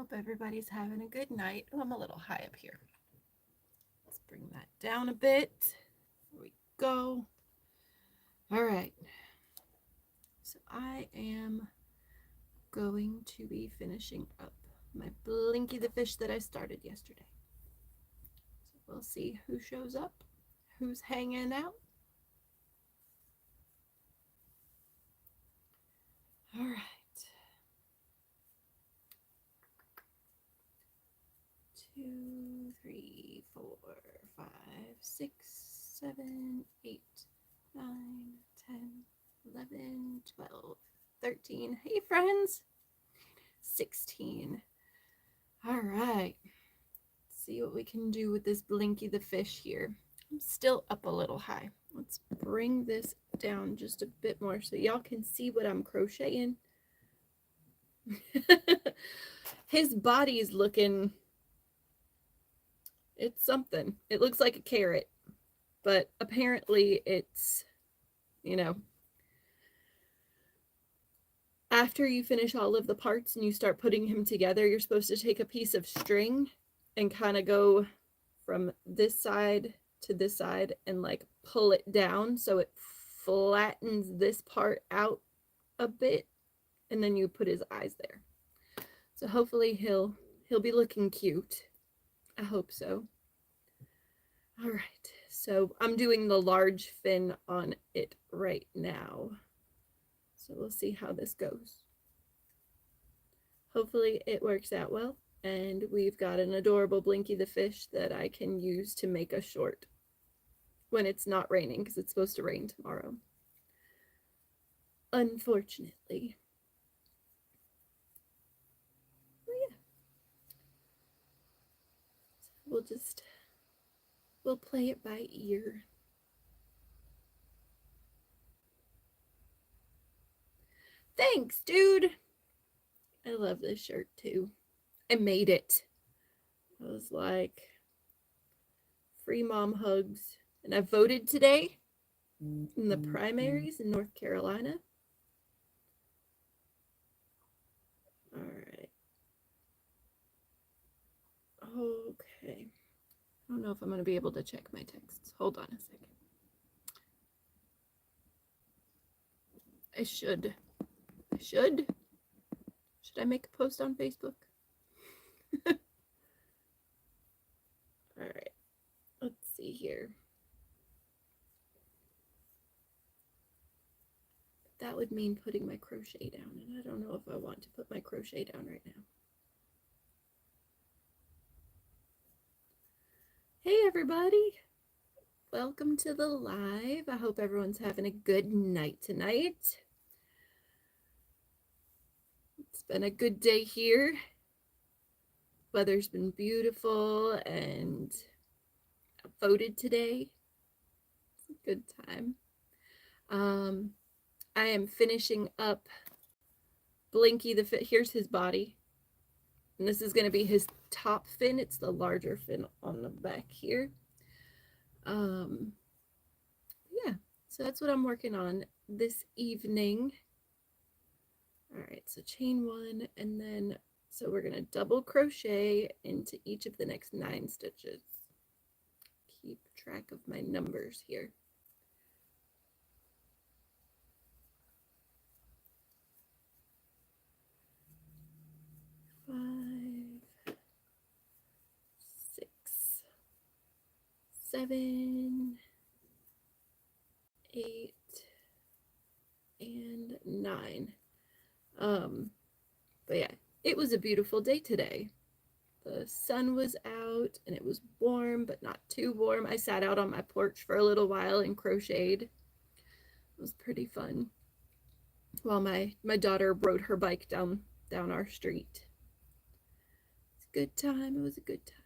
Hope everybody's having a good night. Oh, I'm a little high up here. Let's bring that down a bit. There we go. All right. So I am going to be finishing up my Blinky the fish that I started yesterday. So we'll see who shows up, who's hanging out. All right. 2, 3, 4, 5, 6, 7, 8, 9, 10, 11, 12, 13. Hey, friends. 16. All right. Let's see what we can do with this Blinky the fish here. I'm still up a little high. Let's bring this down just a bit more so y'all can see what I'm crocheting. His body's looking... It's something. It looks like a carrot, but apparently it's, you know, after you finish all of the parts and you start putting him together, you're supposed to take a piece of string and kind of go from this side to this side and like pull it down so it flattens this part out a bit, and then you put his eyes there. So hopefully he'll be looking cute. I hope so. All right, so I'm doing the large fin on it right now. So we'll see how this goes. Hopefully it works out well, and we've got an adorable Blinky the fish that I can use to make a short when it's not raining, because it's supposed to rain tomorrow. Unfortunately. We'll play it by ear. Thanks, dude. I love this shirt too. I made it. I was like, free mom hugs. And I voted today in the primaries in North Carolina. All right. Okay. I don't know if I'm going to be able to check my texts. Hold on a second. I should. Should I make a post on Facebook? All right. Let's see here. That would mean putting my crochet down, and I don't know if I want to put my crochet down right now. Hey everybody, welcome to the live. I hope everyone's having a good night tonight. It's been a good day here. Weather's been beautiful, and I voted today. It's a good time. I am finishing up Blinky the fit. Here's his body. And this is going to be his top fin. It's the larger fin on the back here. Yeah, so that's what I'm working on this evening. All right, so chain 1, and then, so we're going to double crochet into each of the next 9 stitches. Keep track of my numbers here. 5, 6, 7, 8, and 9. But yeah, it was a beautiful day today. The sun was out and it was warm, but not too warm. I sat out on my porch for a little while and crocheted. It was pretty fun. While my daughter rode her bike down our street. It's a good time. It was a good time.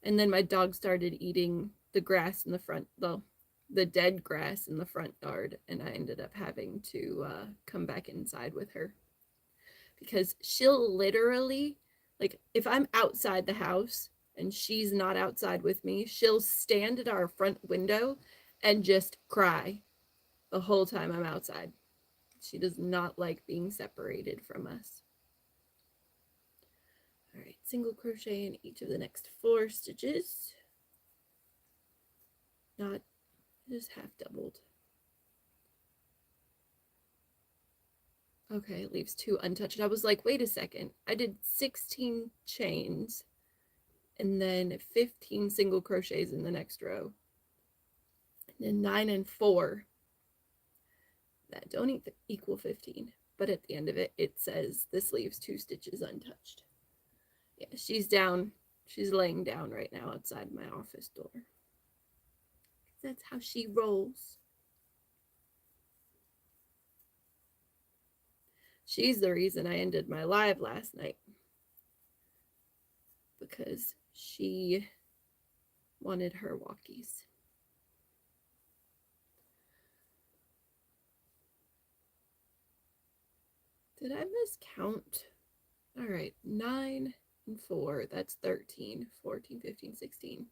And then my dog started eating the grass in the front, the dead grass in the front yard, and I ended up having to come back inside with her, because she'll literally, like, if I'm outside the house and she's not outside with me, she'll stand at our front window and just cry the whole time I'm outside. She does not like being separated from us. All right, single crochet in each of the next 4 stitches. Not just half doubled. Okay, it leaves 2 untouched. I was like, wait a second. I did 16 chains and then 15 single crochets in the next row. And then 9 and 4. That don't equal 15. But at the end of it, it says this leaves 2 stitches untouched. Yeah, she's down. She's laying down right now outside my office door. That's how she rolls. She's the reason I ended my live last night. Because she wanted her walkies. Did I miscount? All right, 9 and 4, that's 13, 14, 15, 16.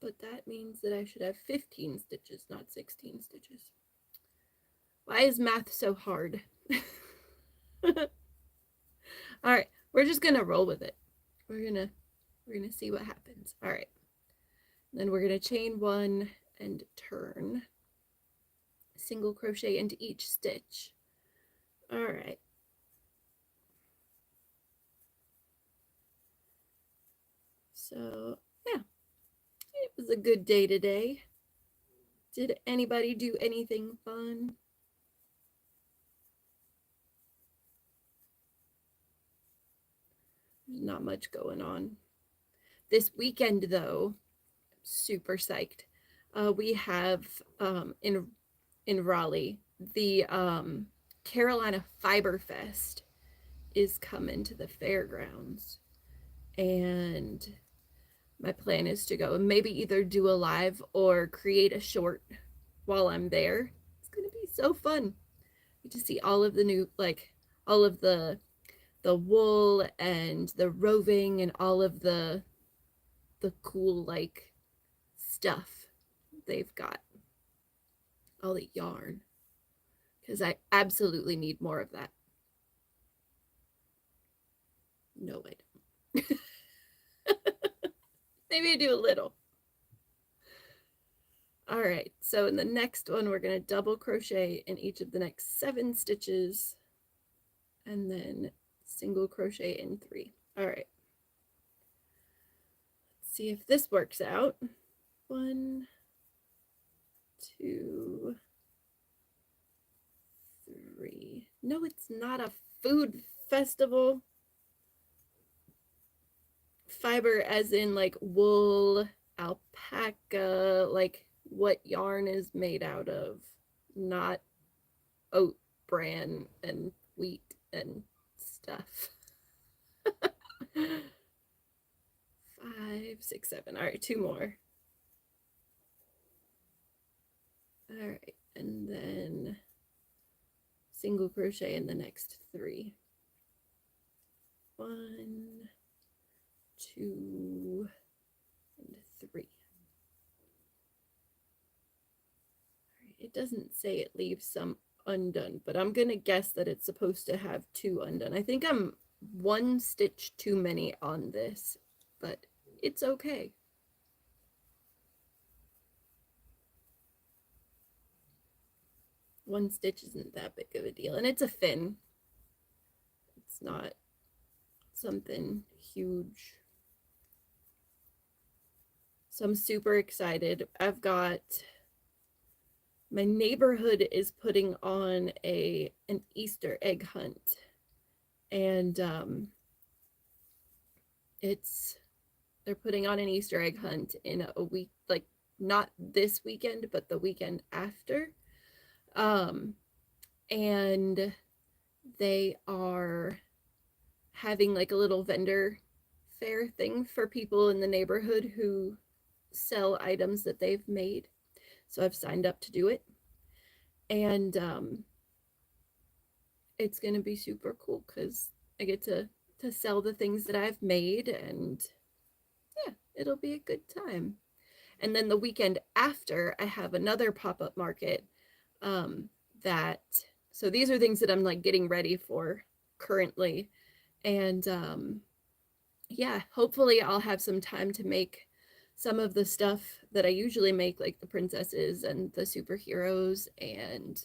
But that means that I should have 15 stitches, not 16 stitches. Why is math so hard? All right, we're just gonna roll with it. We're gonna see what happens. All right, then we're gonna chain 1 and turn. Single crochet into each stitch. All right. So yeah, it was a good day today. Did anybody do anything fun? There's not much going on. This weekend though, super psyched. We have in Raleigh, the Carolina Fiber Fest is coming to the fairgrounds. And my plan is to go and maybe either do a live or create a short while I'm there. It's gonna be so fun. You get to see all of the new, like all of the wool and the roving and all of the cool like stuff they've got. All the yarn. Because I absolutely need more of that. No, I don't. Maybe I do a little. All right, so in the next one, we're going to double crochet in each of the next 7 stitches and then single crochet in 3. All right. Let's see if this works out. 1, 2, 3. No, it's not a food festival. Fiber as in like wool, alpaca, like what yarn is made out of, not oat bran and wheat and stuff. 5, 6, 7. All right, 2 more. All right, and then single crochet in the next 3. 1, 2, and 3. All right, it doesn't say it leaves some undone, but I'm gonna guess that it's supposed to have 2 undone. I think I'm 1 stitch too many on this, but it's okay. One stitch isn't that big of a deal, and it's a fin. It's not something huge. So I'm super excited. I've got my neighborhood is putting on an Easter egg hunt, and they're putting on an Easter egg hunt in a week, like not this weekend, but the weekend after. And they are having like a little vendor fair thing for people in the neighborhood who sell items that they've made. So I've signed up to do it. And it's going to be super cool because I get to sell the things that I've made, and yeah, it'll be a good time. And then the weekend after, I have another pop-up market that So these are things that I'm like getting ready for currently. And yeah, hopefully I'll have some time to make some of the stuff that I usually make, like the princesses and the superheroes and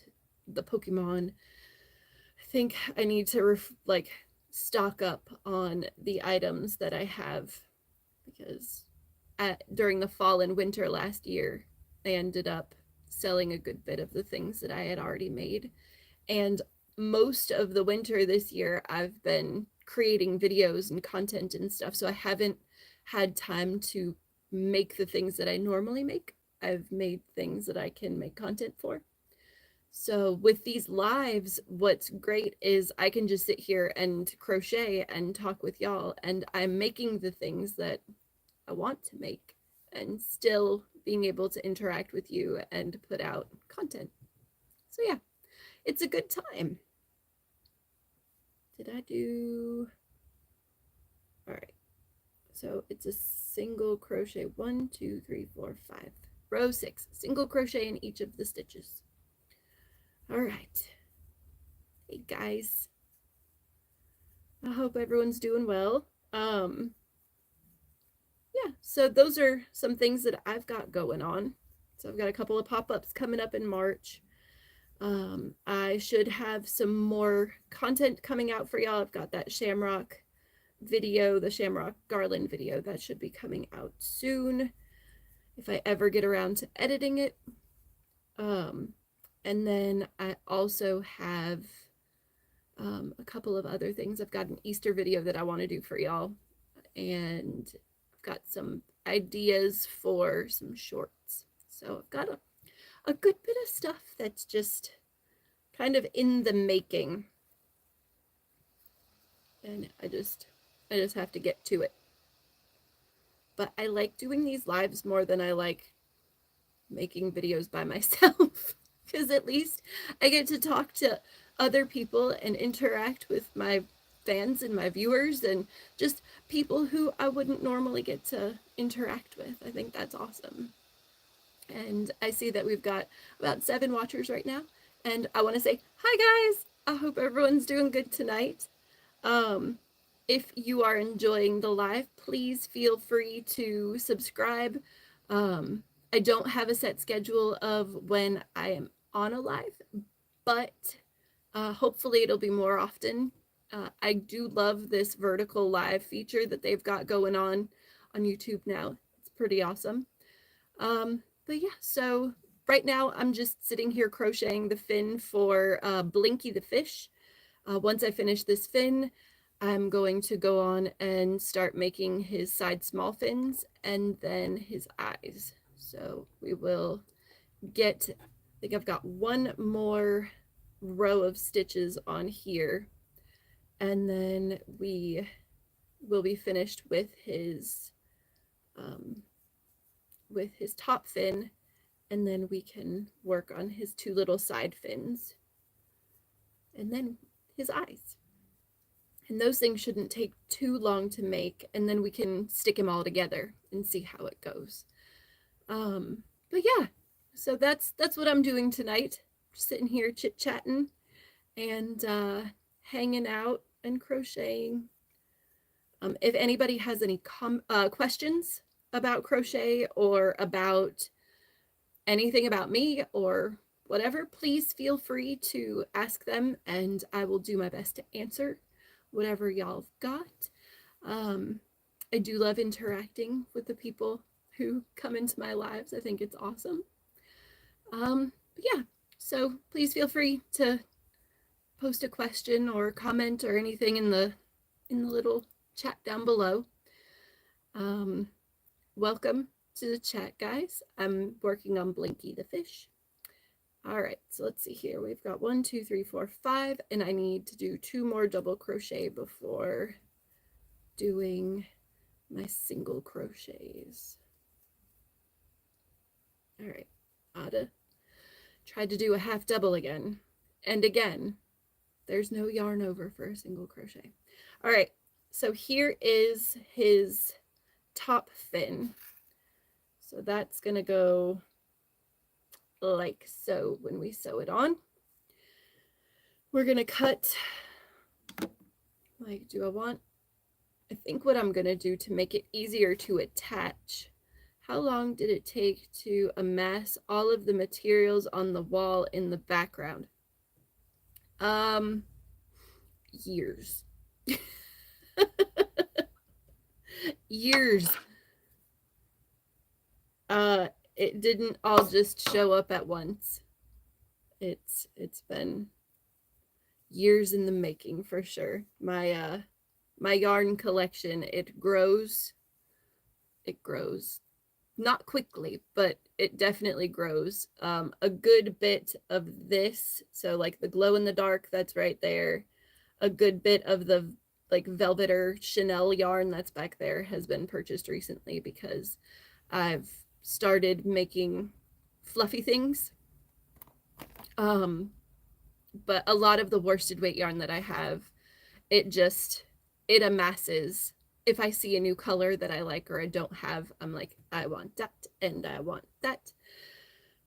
the Pokemon. I think I need to like stock up on the items that I have, because during the fall and winter last year, I ended up selling a good bit of the things that I had already made. And most of the winter this year, I've been creating videos and content and stuff. So I haven't had time to make the things that I normally make. I've made things that I can make content for. So with these lives, what's great is I can just sit here and crochet and talk with y'all, and I'm making the things that I want to make and still being able to interact with you and put out content. So yeah, it's a good time. Did I do? All right. So it's a single crochet, 1, 2, 3, 4, 5, row 6, single crochet in each of the stitches. All right. Hey guys. I hope everyone's doing well. Yeah, so those are some things that I've got going on. So I've got a couple of pop-ups coming up in March. I should have some more content coming out for y'all. I've got that shamrock video, the shamrock garland video, that should be coming out soon if I ever get around to editing it. And then I also have a couple of other things. I've got an Easter video that I want to do for y'all, and I've got some ideas for some shorts. So I've got a good bit of stuff that's just kind of in the making, and I just have to get to it. But I like doing these lives more than I like making videos by myself, because at least I get to talk to other people and interact with my fans and my viewers and just people who I wouldn't normally get to interact with. I think that's awesome. And I see that we've got about 7 watchers right now, and I want to say hi guys. I hope everyone's doing good tonight. If you are enjoying the live, please feel free to subscribe. I don't have a set schedule of when I am on a live, but hopefully it'll be more often. I do love this vertical live feature that they've got going on YouTube now. It's pretty awesome. But yeah, so right now I'm just sitting here crocheting the fin for Blinky the fish. Once I finish this fin, I'm going to go on and start making his side small fins and then his eyes. So we will get, I think I've got one more row of stitches on here, and then we will be finished with his top fin, and then we can work on his 2 little side fins and then his eyes. And those things shouldn't take too long to make, and then we can stick them all together and see how it goes. But yeah, so that's what I'm doing tonight. Just sitting here chit-chatting and hanging out and crocheting. If anybody has any questions about crochet or about anything about me or whatever, please feel free to ask them, and I will do my best to answer whatever y'all have got. I do love interacting with the people who come into my lives. I think it's awesome. But yeah, so please feel free to post a question or comment or anything in the little chat down below. Welcome to the chat, guys. I'm working on Blinky the fish. All right, so let's see here. We've got 1, 2, 3, 4, 5, and I need to do 2 more double crochet before doing my single crochets. All right, Ada tried to do a half double again, and again, there's no yarn over for a single crochet. All right, so here is his top fin. So that's gonna go like so when we sew it on. we're gonna cut, like, I think what I'm gonna do to make it easier to attach, how long did it take to amass all of the materials on the wall in the background? Years. Years. It didn't all just show up at once. It's been years in the making for sure. My yarn collection, it grows. It grows. Not quickly, but it definitely grows. A good bit of this, so like the glow in the dark, that's right there. A good bit of the like velvet or Chanel yarn that's back there has been purchased recently because I've started making fluffy things. But a lot of the worsted weight yarn that I have, it amasses. If I see a new color that I like or I don't have, I'm like, I want that and I want that.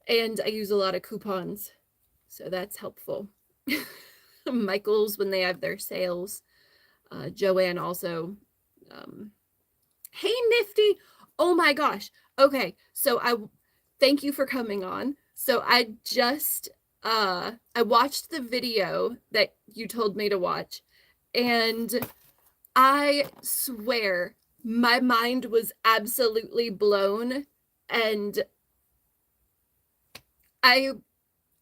And I use a lot of coupons, so that's helpful. Michael's when they have their sales. Joanne also. Hey, Nifty. Oh my gosh. Okay, so I thank you for coming on. So I just I watched the video that you told me to watch, and I swear my mind was absolutely blown, and I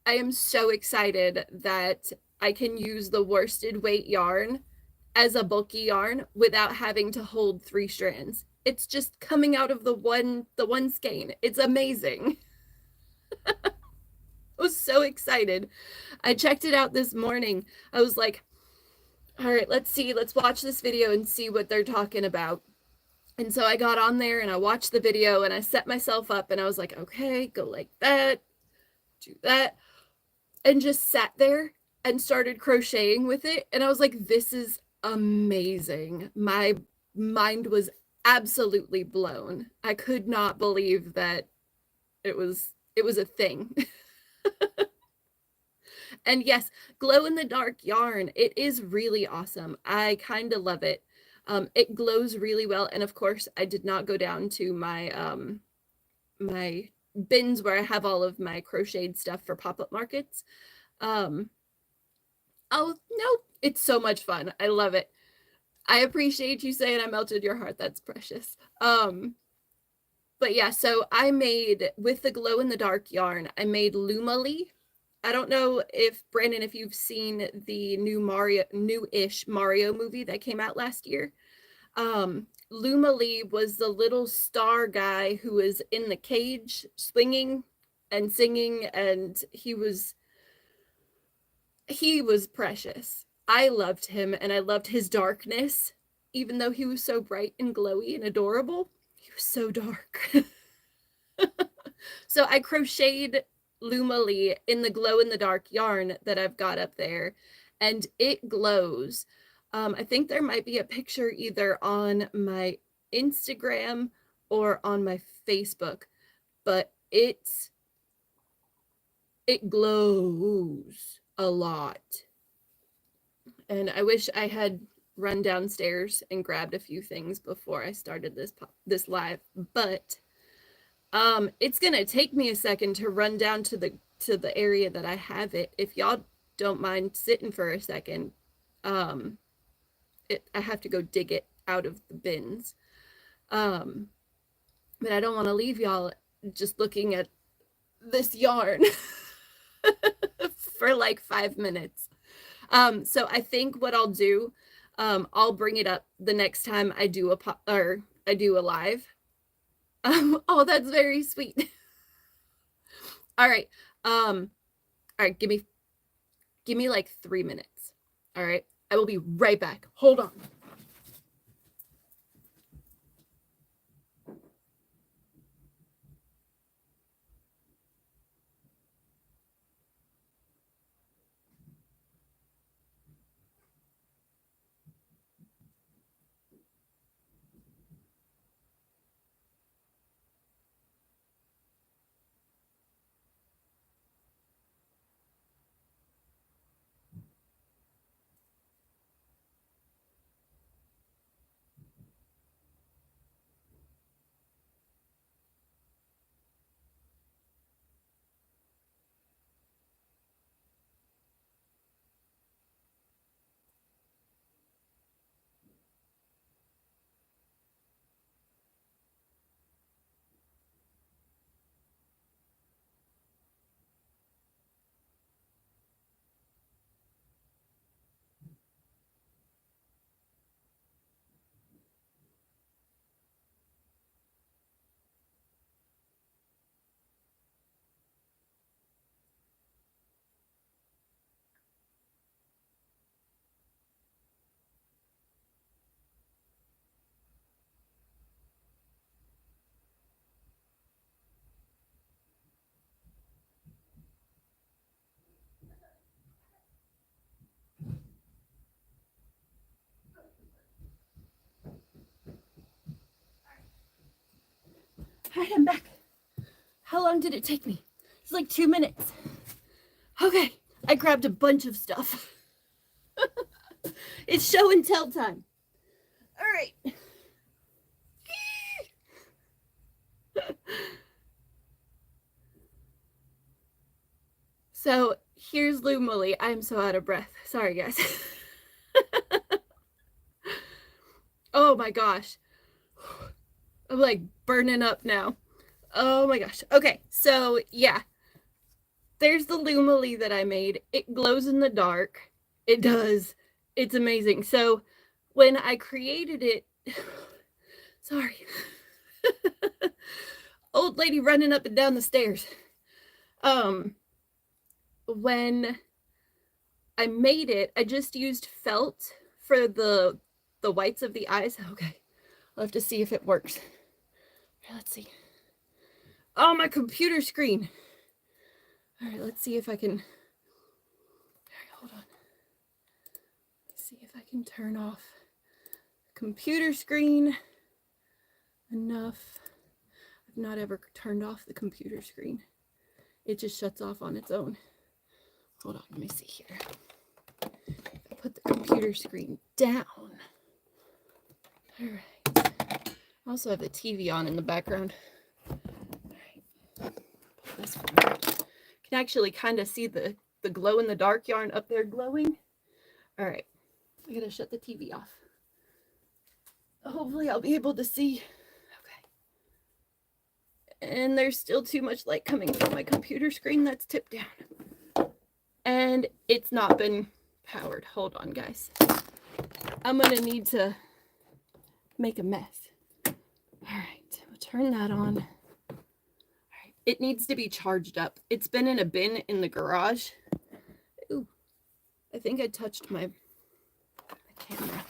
am so excited that I can use the worsted weight yarn as a bulky yarn without having to hold 3 strands. It's just coming out of the one skein. It's amazing. I was so excited. I checked it out this morning. I was like, all right, let's watch this video and see what they're talking about. And so I got on there and I watched the video and I set myself up and I was like, okay, go like that, do that, and just sat there and started crocheting with it. And I was like, this is amazing. My mind was absolutely blown. I could not believe that it was a thing. And yes, glow in the dark yarn, it is really awesome. I kind of love it. It glows really well. And of course, I did not go down to my my bins where I have all of my crocheted stuff for pop-up markets. Oh no, it's so much fun. I love it. I appreciate you saying I melted your heart. That's precious. But yeah, so I made, with the glow in the dark yarn, I made Lumali. I don't know if Brandon, if you've seen the new-ish Mario movie that came out last year. Lumali was the little star guy who was in the cage swinging and singing, and he was precious. I loved him and I loved his darkness. Even though he was so bright and glowy and adorable, he was so dark. So I crocheted Lumali in the glow in the dark yarn that I've got up there, and it glows. I think there might be a picture either on my Instagram or on my Facebook, but it glows a lot. And I wish I had run downstairs and grabbed a few things before I started this live, but it's gonna take me a second to run down to the area that I have it. If y'all don't mind sitting for a second, I have to go dig it out of the bins. But I don't want to leave y'all just looking at this yarn for like 5 minutes. So I think what I'll do, I'll bring it up the next time I do a live. Oh, that's very sweet. All right. All right, give me like 3 minutes. All right. I will be right back. Hold on. All right, I'm back. How long did it take me? It's like 2 minutes. Okay, I grabbed a bunch of stuff. It's show and tell time. All right. So here's Lumily. I'm so out of breath. Sorry, guys. Oh my gosh. I'm like burning up now. Oh my gosh. Okay, so yeah. There's the Lumily that I made. It glows in the dark. It does. It's amazing. So when I created it, sorry. Old lady running up and down the stairs. When I made it, I just used felt for the whites of the eyes. Okay. I'll have to see if it works. Okay, let's see. Oh, my computer screen. All right, let's see if I can. All right, hold on. Let's see if I can turn off the computer screen enough. I've not ever turned off the computer screen. It just shuts off on its own. Hold on, let me see here. Put the computer screen down. All right. I also have the TV on in the background. All right. Put this forward. Can actually kind of see the glow in the dark yarn up there glowing. All right. I gotta shut the TV off. Hopefully I'll be able to see. Okay. And there's still too much light coming from my computer screen that's tipped down. And it's not been powered. Hold on, guys. I'm gonna need to make a mess. All right, we'll turn that on. All right, it needs to be charged up. It's been in a bin in the garage. Ooh, I think I touched my camera.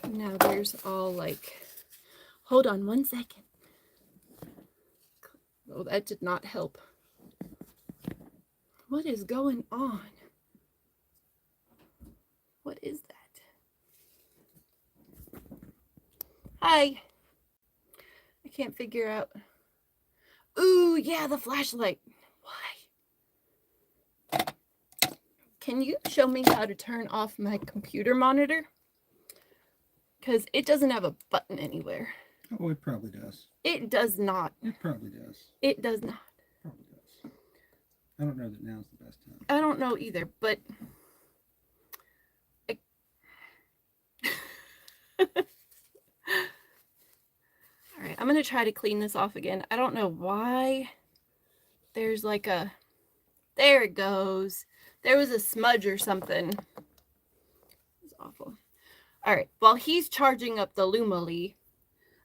Now there's all like, hold on 1 second. Oh, that did not help. What is going on? What is that? Hi. I can't figure out. Ooh, yeah, the flashlight. Why? Can you show me how to turn off my computer monitor? Because it doesn't have a button anywhere. Oh, it probably does. It does not. It probably does. It does not. Probably does. I don't know that now's the best time. I don't know either, but all right, I'm going to try to clean this off again. I don't know why there's like a, there it goes. There was a smudge or something. It's awful. All right, while he's charging up the Lumily,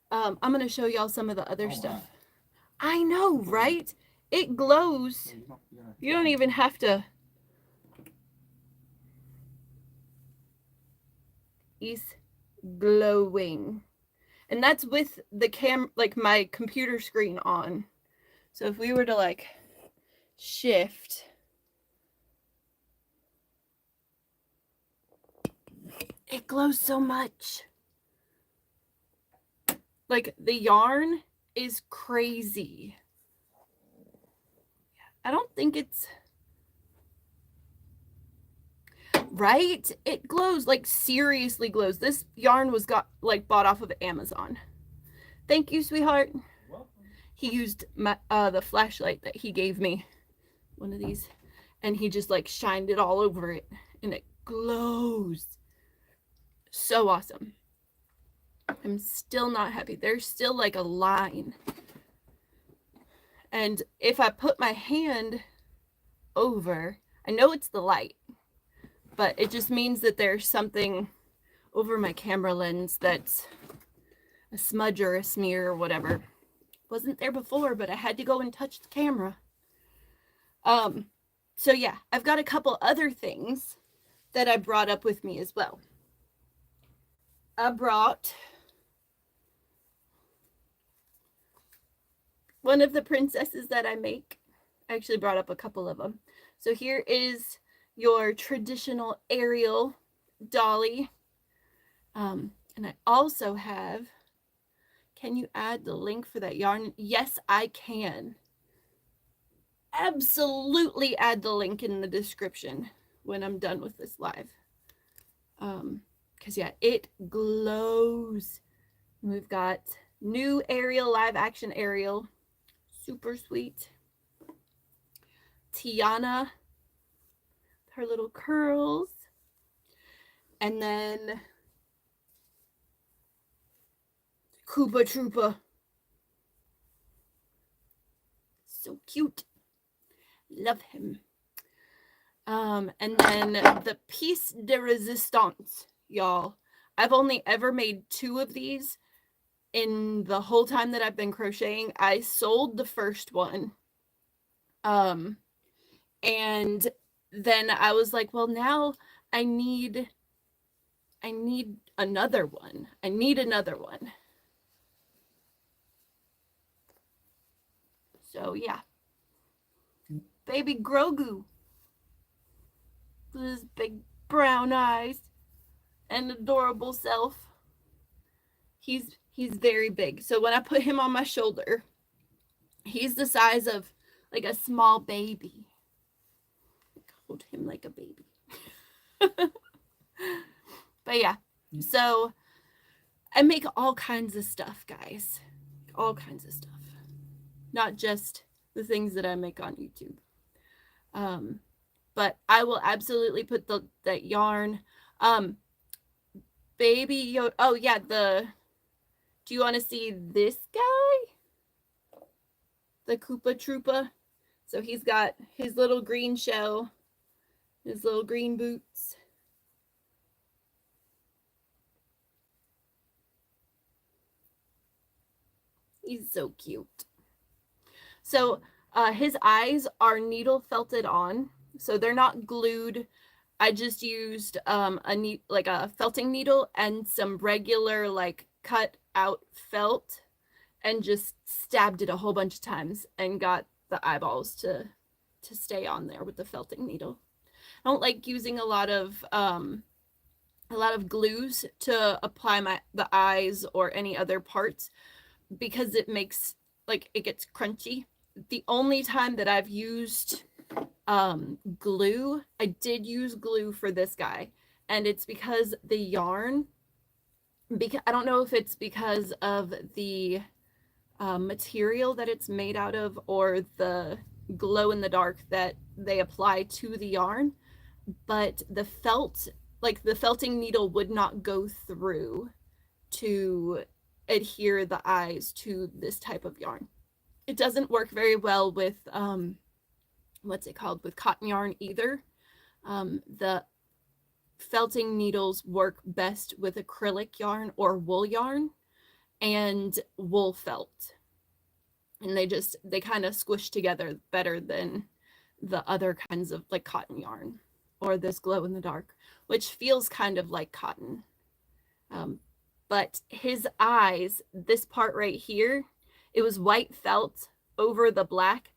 I'm going to show y'all some of the other stuff. Wow. I know, right? It glows. You don't even have to. He's glowing. And that's with the like my computer screen on. So if we were to like shift, it glows so much. Like the yarn is crazy. I don't think it's right. It glows, like seriously glows. This yarn was bought off of Amazon. Thank you, sweetheart. Welcome. He used my the flashlight that he gave me, one of these, and he just like shined it all over it, and it glows. So awesome. I'm still not happy. There's still like a line. And if I put my hand over, I know it's the light, but it just means that there's something over my camera lens that's a smudge or a smear or whatever. Wasn't there before, but I had to go and touch the camera. So yeah, I've got a couple other things that I brought up with me as well. I brought one of the princesses that I make. I actually brought up a couple of them. So here is your traditional Ariel dolly. And I also have Can you add the link for that yarn? Yes, I can. Absolutely add the link in the description when I'm done with this live. Because yeah, it glows. We've got new Ariel, live action Ariel. Super sweet. Tiana, her little curls. And then Koopa Troopa. So cute. Love him. And then the piece de resistance, y'all. I've only ever made 2 of these in the whole time that I've been crocheting. I sold the first one. And then I was like, well, now I need another one. I need another one. So yeah. Baby Grogu. With his big brown eyes and adorable self. He's very big. So when I put him on my shoulder, he's the size of like a small baby. Hold him like a baby. But yeah, so I make all kinds of stuff, guys. All kinds of stuff. Not just the things that I make on YouTube. But I will absolutely put that yarn. Baby Yoda. Oh yeah, do you want to see this guy? The Koopa Troopa. So he's got his little green shell, his little green boots. He's so cute. So his eyes are needle felted on, so they're not glued. I just used a felting needle and some regular like cut out felt and just stabbed it a whole bunch of times and got the eyeballs to stay on there with the felting needle. I don't like using a lot of glues to apply the eyes or any other parts because it makes it gets crunchy. The only time that I've used glue, I did use glue for this guy, and it's because the yarn, I don't know if it's because of the material that it's made out of or the glow in the dark that they apply to the yarn, but the felting needle would not go through to adhere the eyes to this type of yarn. It doesn't work very well with with cotton yarn either. The felting needles work best with acrylic yarn or wool yarn and wool felt, and they kind of squish together better than the other kinds of like cotton yarn or this glow in the dark, which feels kind of like cotton. But his eyes, this part right here, it was white felt over the black.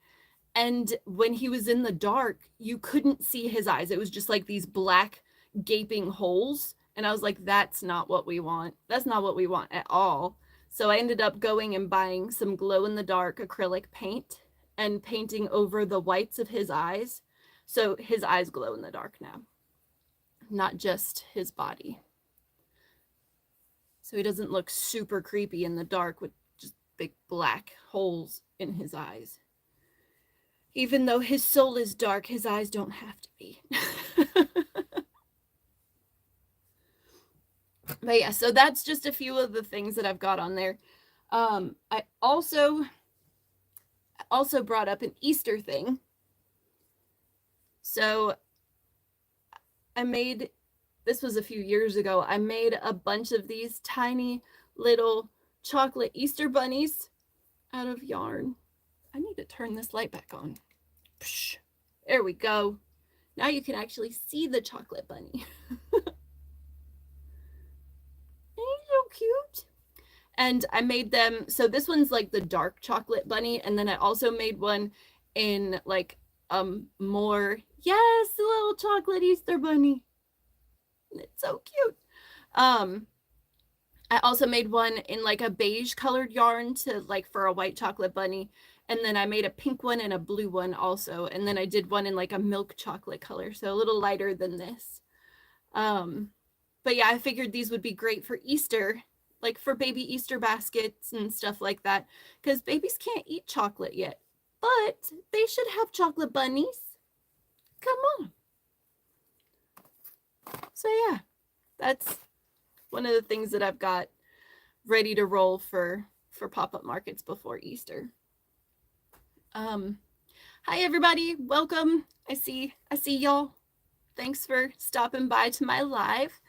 And when he was in the dark, you couldn't see his eyes. It was just like these black gaping holes. And I was like, that's not what we want. That's not what we want at all. So I ended up going and buying some glow in the dark acrylic paint and painting over the whites of his eyes. So his eyes glow in the dark now, not just his body. So he doesn't look super creepy in the dark with just big black holes in his eyes. Even though his soul is dark, his eyes don't have to be. But yeah, so that's just a few of the things that I've got on there. I also brought up an Easter thing. So this was a few years ago, I made a bunch of these tiny little chocolate Easter bunnies out of yarn. I need to turn this light back on. Psh, there we go. Now you can actually see the chocolate bunny. Ain't so cute. And I made them, so this one's like the dark chocolate bunny, and then I also made one in like more, yes, the little chocolate Easter bunny. It's so cute. I I also made one in like a beige colored yarn to like for a white chocolate bunny. And then I made a pink one and a blue one also. And then I did one in like a milk chocolate color, so a little lighter than this. But yeah, I figured these would be great for Easter, like for baby Easter baskets and stuff like that, because babies can't eat chocolate yet, but they should have chocolate bunnies. Come on. So yeah, that's one of the things that I've got ready to roll for pop-up markets before Easter. Hi everybody, welcome. I see y'all. Thanks for stopping by to my live.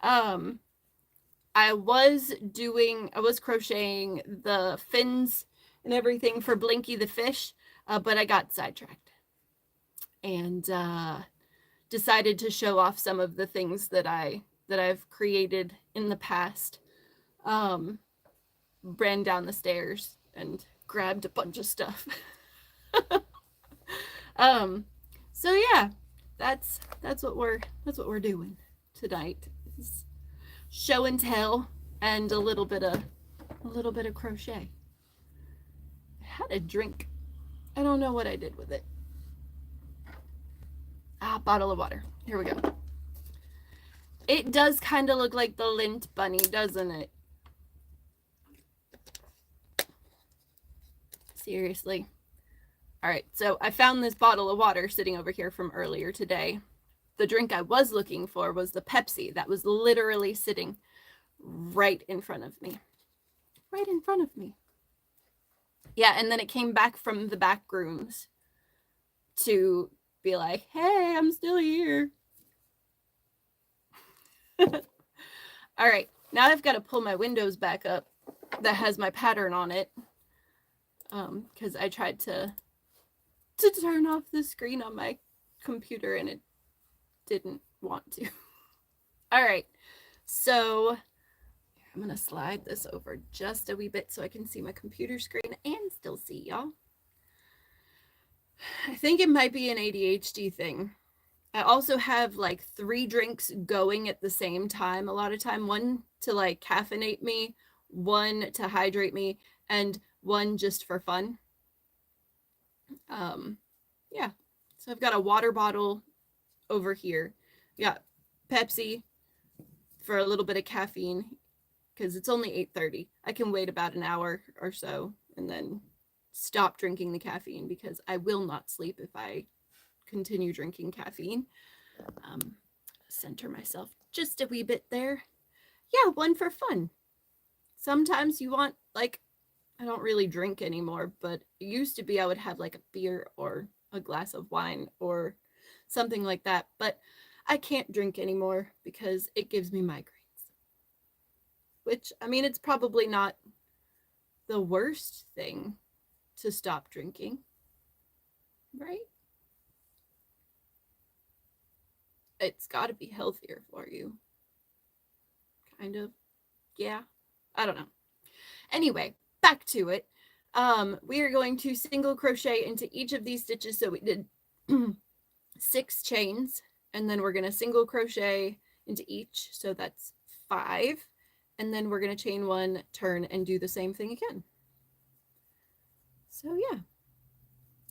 I was crocheting the fins and everything for Blinky the fish, but I got sidetracked and decided to show off some of the things that I've created in the past. Ran down the stairs and grabbed a bunch of stuff. So yeah, that's what we're doing tonight. Is show and tell and a little bit of crochet. I had a drink. I don't know what I did with it. Bottle of water. Here we go. It does kind of look like the lint bunny, doesn't it? Seriously. All right, so I found this bottle of water sitting over here from earlier today. The drink I was looking for was the Pepsi that was literally sitting right in front of me. Right in front of me. Yeah, and then it came back from the back rooms to be like, hey, I'm still here. All right, now I've got to pull my windows back up that has my pattern on it, because I tried to turn off the screen on my computer and it didn't want to. All right, so I'm gonna slide this over just a wee bit so I can see my computer screen and still see y'all. I think it might be an ADHD thing. I also have like 3 drinks going at the same time a lot of time. One to like caffeinate me, one to hydrate me, and one just for fun. Yeah. So I've got a water bottle over here. Got Pepsi for a little bit of caffeine because it's only 8:30. I can wait about an hour or so and then stop drinking the caffeine because I will not sleep if I continue drinking caffeine. Center myself just a wee bit there. Yeah, one for fun. Sometimes you want, like, I don't really drink anymore, but it used to be I would have like a beer or a glass of wine or something like that, but I can't drink anymore because it gives me migraines. Which, I mean, it's probably not the worst thing to stop drinking, right? It's got to be healthier for you. Kind of. Yeah. I don't know. Anyway, back to it. We are going to single crochet into each of these stitches. So we did 6 chains, and then we're going to single crochet into each. So that's 5. And then we're going to chain 1, turn, and do the same thing again. So yeah,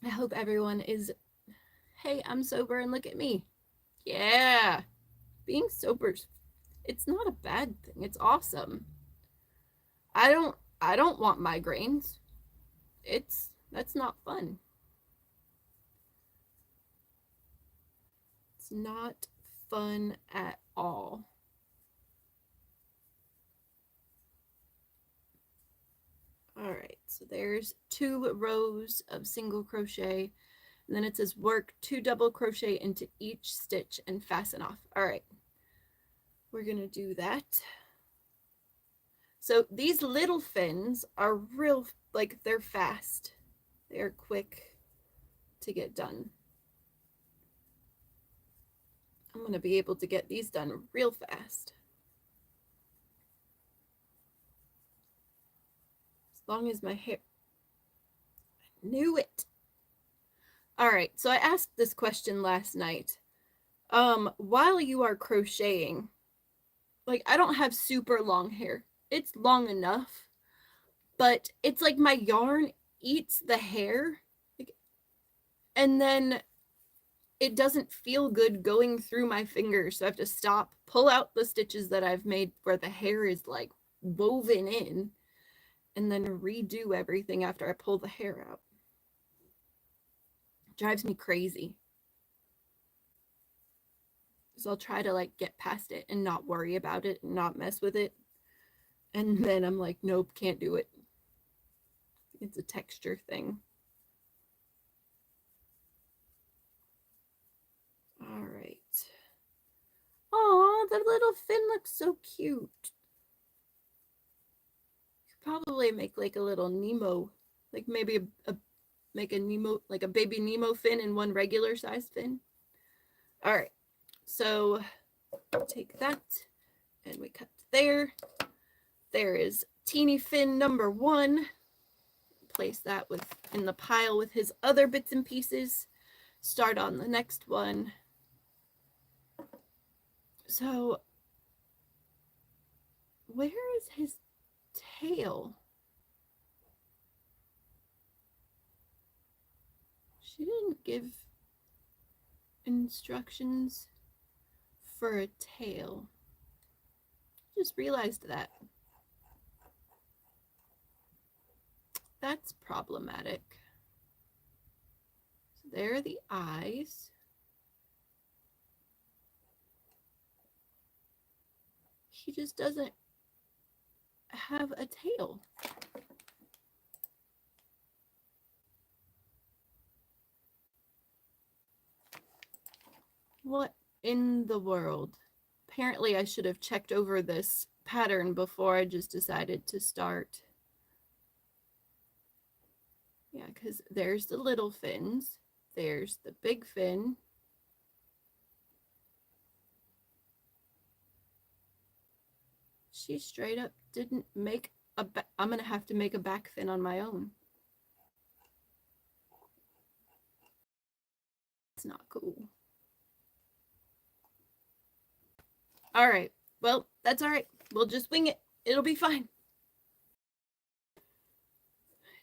I hope everyone is, hey, I'm sober and look at me. Yeah, being sober, it's not a bad thing. It's awesome. I don't want migraines. That's not fun. It's not fun at all. All right, so there's 2 rows of single crochet, and then it says work 2 double crochet into each stitch and fasten off. All right, we're gonna do that. So these little fins are real, like, they're fast. They're quick to get done. I'm going to be able to get these done real fast. As long as my hair... I knew it. All right, so I asked this question last night. While you are crocheting, like, I don't have super long hair. it's long enough, but it's like my yarn eats the hair, and then it doesn't feel good going through my fingers. So I have to stop, pull out the stitches that I've made where the hair is like woven in, and then redo everything after I pull the hair out. It drives me crazy. So I'll try to like get past it and not worry about it and not mess with it. And then I'm like, nope, can't do it. It's a texture thing. All right. Oh, the little fin looks so cute. Could probably make like a little Nemo, like maybe make a Nemo, like a baby Nemo fin and one regular size fin. All right, so take that and we cut there. There is teeny fin number 1. Place that in the pile with his other bits and pieces. Start on the next one. So where is his tail? She didn't give instructions for a tail. Just realized that. That's problematic. So there are the eyes. He just doesn't have a tail. What in the world? Apparently I should have checked over this pattern before I just decided to start. Yeah, because there's the little fins. There's the big fin. She straight up didn't make a I'm going to have to make a back fin on my own. It's not cool. All right. Well, that's all right. We'll just wing it. It'll be fine.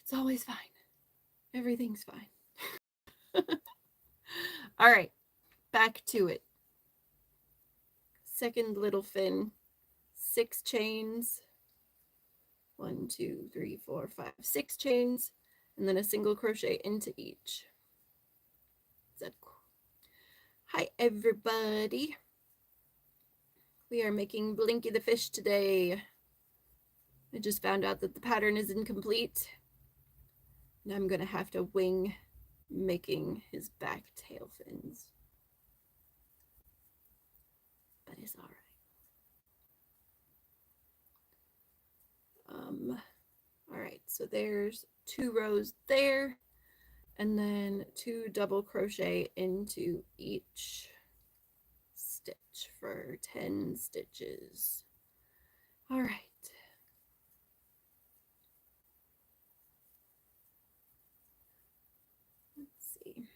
It's always fine. Everything's fine. All right. Back to it. Second little fin. 6 chains. 1, 2, 3, 4, 5, 6 chains. And then a single crochet into each. Is that cool? Hi, everybody. We are making Blinky the fish today. I just found out that the pattern is incomplete. And I'm going to have to wing making his back tail fins. But it's all right. All right, so there's 2 rows there, and then 2 double crochet into each stitch for 10 stitches. All right. Let's see.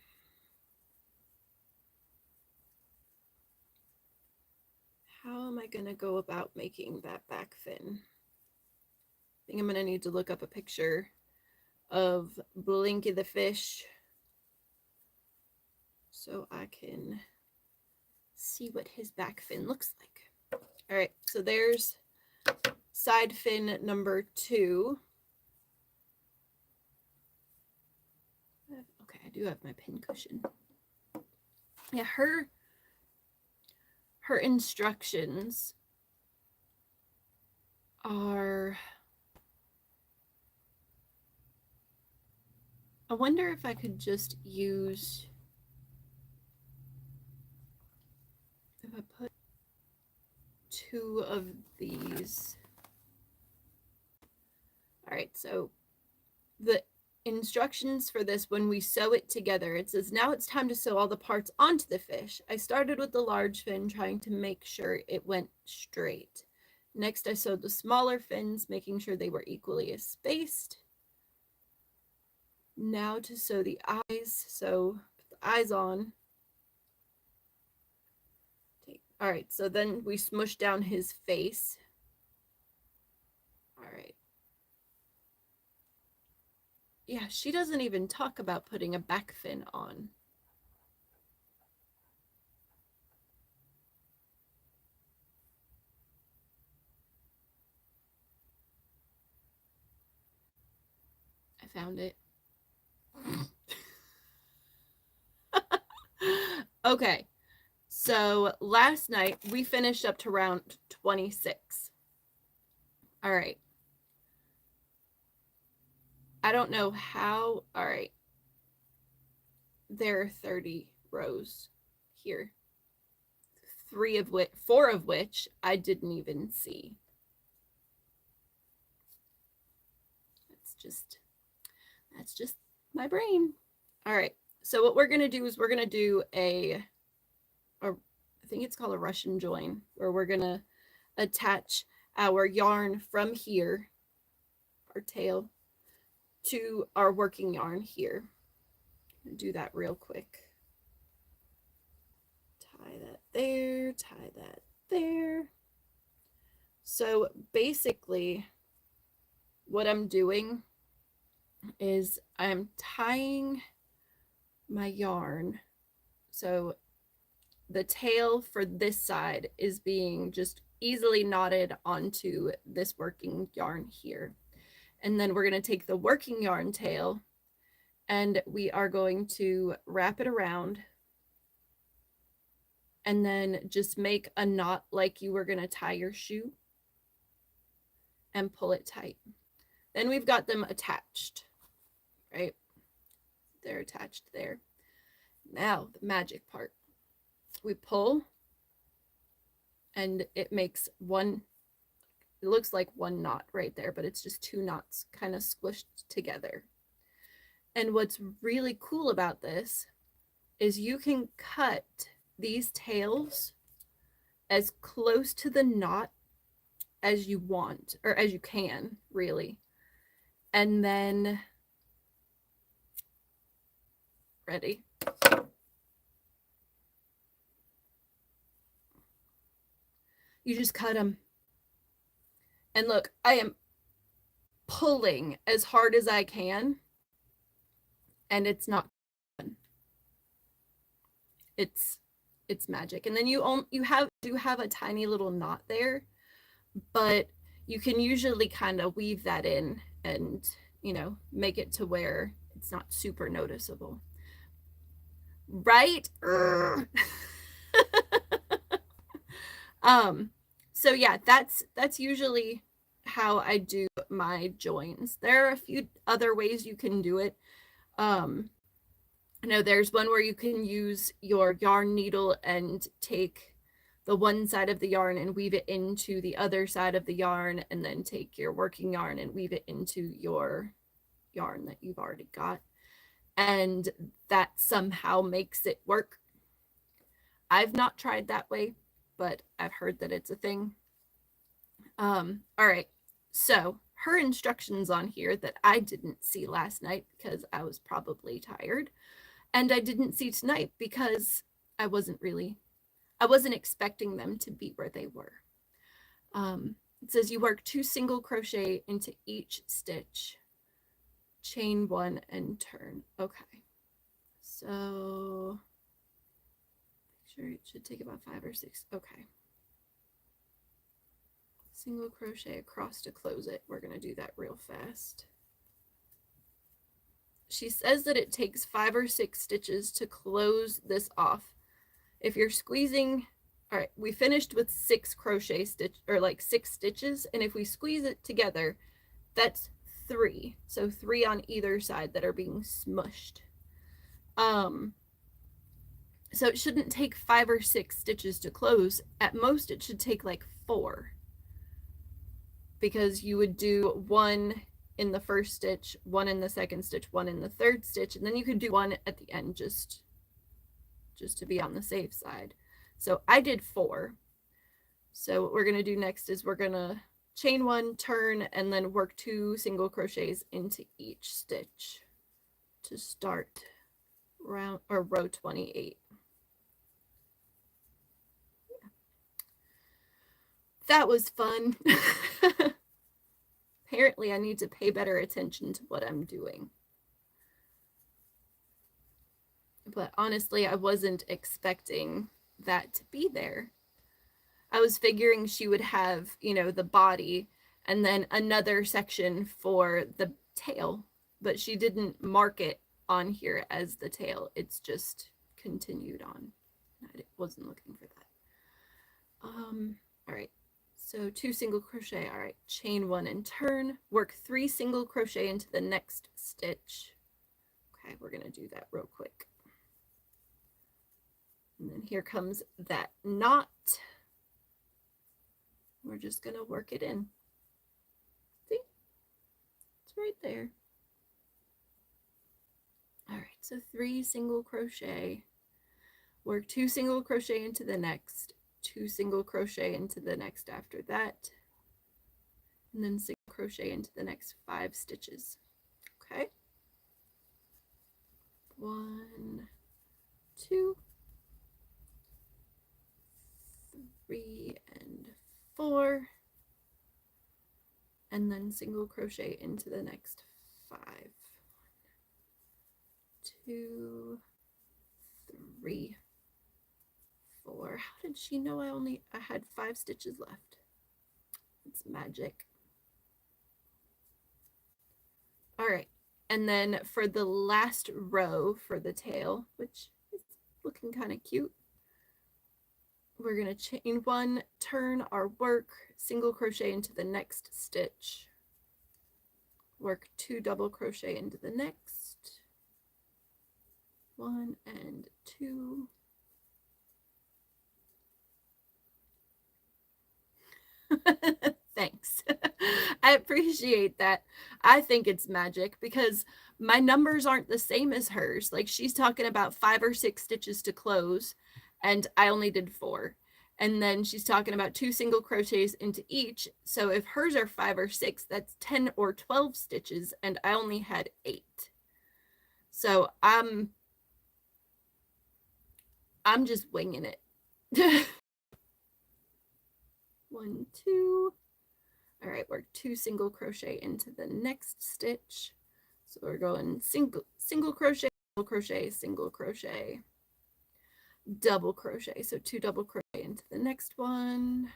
How am I going to go about making that back fin? I think I'm going to need to look up a picture of Blinky the fish so I can see what his back fin looks like. All right, so there's side fin number 2. Okay, I do have my pin cushion. Yeah, her instructions are, I wonder if I could just use, if I put 2 of these. All right, so the instructions for this, when we sew it together, it says, now it's time to sew all the parts onto the fish. I started with the large fin, trying to make sure it went straight. Next, I sewed the smaller fins, making sure they were equally spaced. Now to sew the eyes. So put the eyes on. All right, so then we smush down his face. All right. Yeah, she doesn't even talk about putting a back fin on. I found it. Okay, so last night we finished up to round 26. All right. I don't know how. All right. There are 30 rows here. 4 of which I didn't even see. That's just my brain. All right. So what we're going to do is we're going to do I think it's called a Russian join, where we're going to attach our yarn from here, our tail, to our working yarn here. Do that real quick. Tie that there, tie that there. So basically, what I'm doing is I'm tying my yarn. So the tail for this side is being just easily knotted onto this working yarn here. And then we're going to take the working yarn tail and we are going to wrap it around and then just make a knot like you were going to tie your shoe and pull it tight. Then we've got them attached, right? They're attached there. Now the magic part. We pull and it makes one, it looks like one knot right there, but it's just 2 knots kind of squished together. And what's really cool about this is you can cut these tails as close to the knot as you want, or as you can, really. And then, ready? You just cut them. And look, I am pulling as hard as I can, and it's not done. It's magic. And then you do have a tiny little knot there, but you can usually kind of weave that in and, you know, make it to where it's not super noticeable. Right? So yeah, that's usually how I do my joins. There are a few other ways you can do it. I know there's one where you can use your yarn needle and take the one side of the yarn and weave it into the other side of the yarn, and then take your working yarn and weave it into your yarn that you've already got. And that somehow makes it work. I've not tried that way, but I've heard that it's a thing. All right, so her instructions on here that I didn't see last night because I was probably tired, and I didn't see tonight because I wasn't expecting them to be where they were. It says you work 2 single crochet into each stitch, chain 1 and turn. Okay, so sure it should take about 5 or 6. Okay, single crochet across to close it. We're going to do that real fast. She says that it takes 5 or 6 stitches to close this off. If you're squeezing, all right, we finished with 6 crochet stitch, or like 6 stitches, and if we squeeze it together, that's 3. So 3 on either side that are being smushed. So it shouldn't take 5 or 6 stitches to close. At most, it should take like 4, because you would do 1 in the first stitch, 1 in the second stitch, 1 in the third stitch, and then you could do 1 at the end just to be on the safe side. So I did 4. So what we're going to do next is we're going to chain 1, turn, and then work 2 single crochets into each stitch to start row 28. That was fun. Apparently I need to pay better attention to what I'm doing. But honestly, I wasn't expecting that to be there. I was figuring she would have, you know, the body and then another section for the tail, but she didn't mark it on here as the tail. It's just continued on. I wasn't looking for that. All right, so 2 single crochet. All right, chain 1 and turn, work 3 single crochet into the next stitch. Okay, we're gonna do that real quick. And then here comes that knot. We're just gonna work it in. See, it's right there. All right, so 3 single crochet, work 2 single crochet into the next, 2 single crochet into the next after that, and then single crochet into the next 5 stitches. Okay, 1, 2, 3, and 4, and then single crochet into the next 5. 2, 3, 4. How did she know I had 5 stitches left? It's magic. All right, and then for the last row for the tail, which is looking kind of cute, we're going to chain 1, turn our work, single crochet into the next stitch, work 2 double crochet into the next, 1 and 2, thanks. I appreciate that. I think it's magic because my numbers aren't the same as hers. Like she's talking about 5 or 6 stitches to close, and I only did 4. And then she's talking about 2 single crochets into each. So if hers are 5 or 6, that's 10 or 12 stitches, and I only had 8. So I'm just winging it. 1, 2. All right, work 2 single crochet into the next stitch. So we're going single crochet, single crochet, single crochet, double crochet. So 2 double crochet into the next one.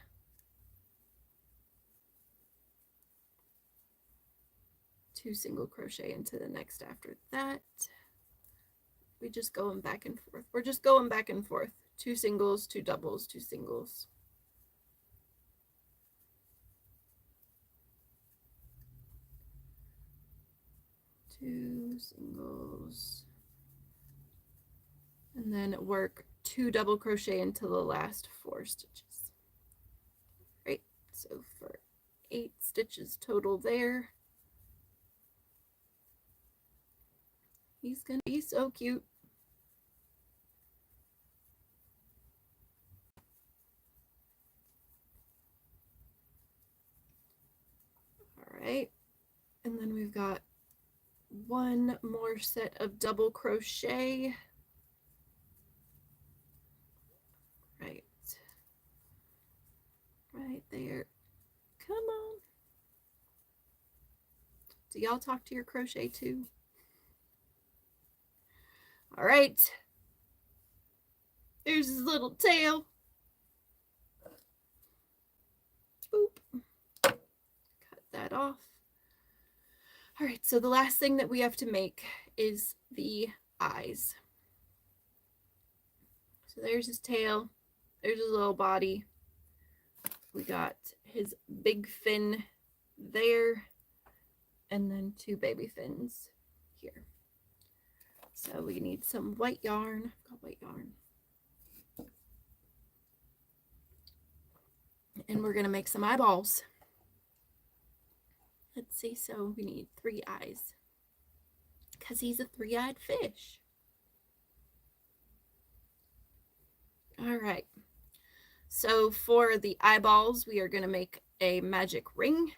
2 single crochet into the next after that. We just going back and forth. We're just going back and forth. 2 singles, 2 doubles, 2 singles. 2 singles, and then work 2 double crochet into the last 4 stitches. Right, so for 8 stitches total there. He's gonna be so cute. All right, and then we've got 1 more set of double crochet. Right there. Come on. Do y'all talk to your crochet too? All right. There's his little tail. Boop. Cut that off. All right, so the last thing that we have to make is the eyes. So there's his tail. There's his little body. We got his big fin there, and then 2 baby fins here. So we need some white yarn. I've got white yarn. And we're gonna make some eyeballs. Let's see, so we need 3 eyes because he's a 3-eyed fish. All right, so for the eyeballs, we are gonna make a magic ring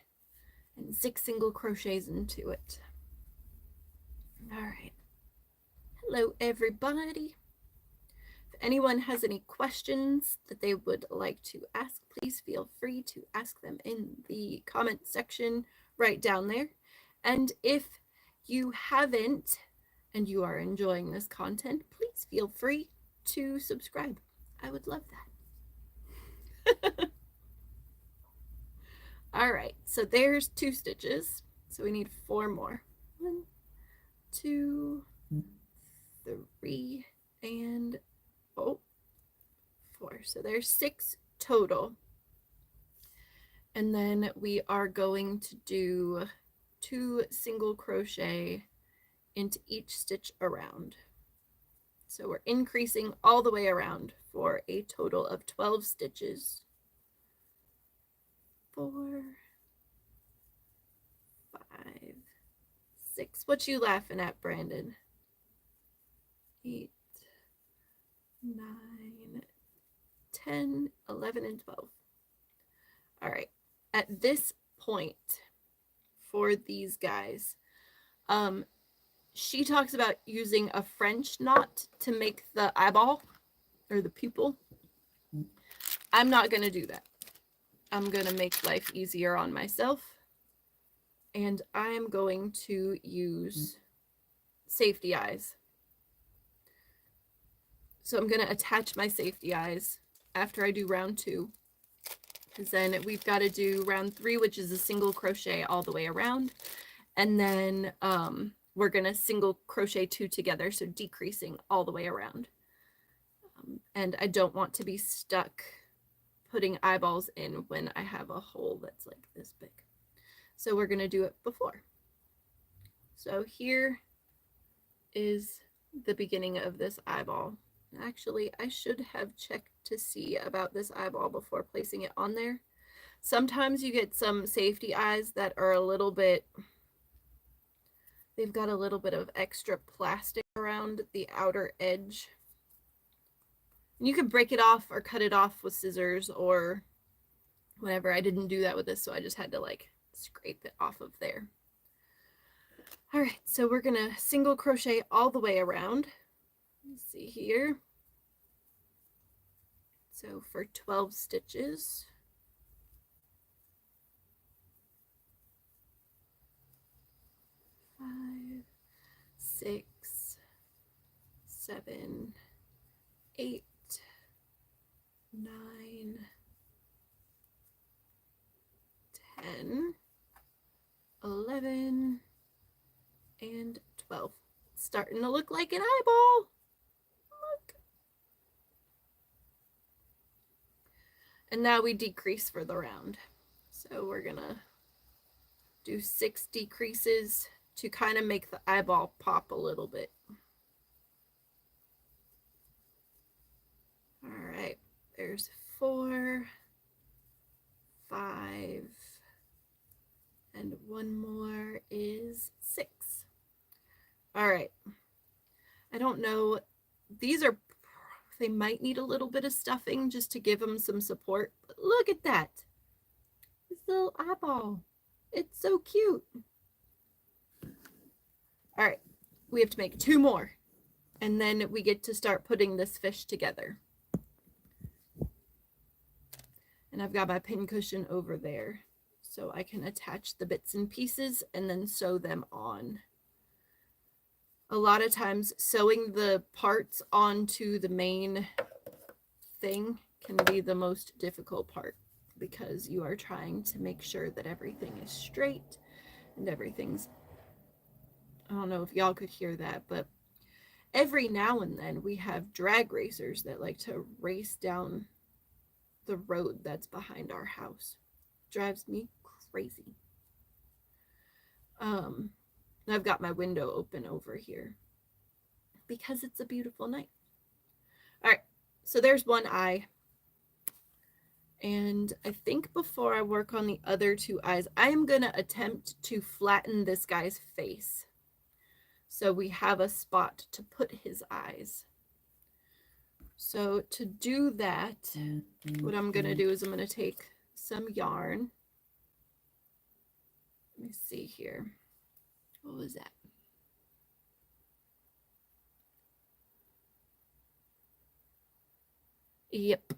and 6 single crochets into it. All right, hello everybody. If anyone has any questions that they would like to ask, please feel free to ask them in the comment section right down there. And if you haven't and you are enjoying this content, please feel free to subscribe. I would love that. All right, so there's 2 stitches. So we need 4 more. 1, 2, 3, and 4. So there's 6 total. And then we are going to do 2 single crochet into each stitch around. So we're increasing all the way around for a total of 12 stitches. 4, 5, 6. What you laughing at, Brandon? 8, 9, 10, 11, and 12. All right. At this point for these guys, she talks about using a French knot to make the eyeball or the pupil. I'm not going to do that. I'm going to make life easier on myself. And I'm going to use safety eyes. So I'm going to attach my safety eyes after I do round 2. Because then we've got to do round 3, which is a single crochet all the way around. And then we're going to single crochet 2 together, so decreasing all the way around. And I don't want to be stuck putting eyeballs in when I have a hole that's like this big. So we're going to do it before. So here is the beginning of this eyeball. Actually, I should have checked to see about this eyeball before placing it on there. Sometimes you get some safety eyes that are a little bit, they've got a little bit of extra plastic around the outer edge. And you can break it off or cut it off with scissors or whatever. I didn't do that with this, so I just had to like scrape it off of there. All right, so we're gonna single crochet all the way around. Let's see here. So for 12 stitches. 5, 6, 7, 8, 9, 10, 11, and 12. It's starting to look like an eyeball. Look. And now we decrease for the round. So we're gonna do 6 decreases to kind of make the eyeball pop a little bit. All right, there's 4, 5, and 1 more is 6. All right, I don't know, these are, they might need a little bit of stuffing just to give them some support, but look at that, this little eyeball, it's so cute. All right, we have to make 2 more, and then we get to start putting this fish together. And I've got my pin cushion over there so I can attach the bits and pieces and then sew them on. A lot of times sewing the parts onto the main thing can be the most difficult part because you are trying to make sure that everything is straight and everything's, I don't know if y'all could hear that, but every now and then we have drag racers that like to race down the road that's behind our house. Drives me crazy. I've got my window open over here because it's a beautiful night. All right, so there's one eye. And I think before I work on the other 2 eyes, I am going to attempt to flatten this guy's face. So we have a spot to put his eyes. So to do that, what I'm going to do is I'm going to take some yarn. Let me see here. What was that? Yep,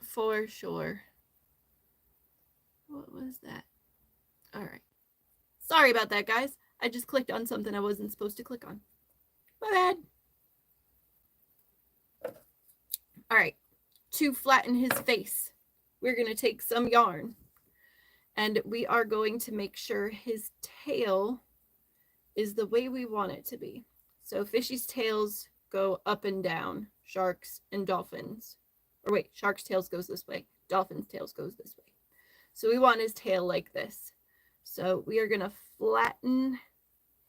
for sure. What was that? All right. Sorry about that, guys. I just clicked on something I wasn't supposed to click on. My bad. All right, to flatten his face, we're going to take some yarn and we are going to make sure his tail is the way we want it to be. So fishies' tails go up and down, sharks and dolphins. Or wait, sharks' tails goes this way, dolphins' tails goes this way. So we want his tail like this. So we are going to flatten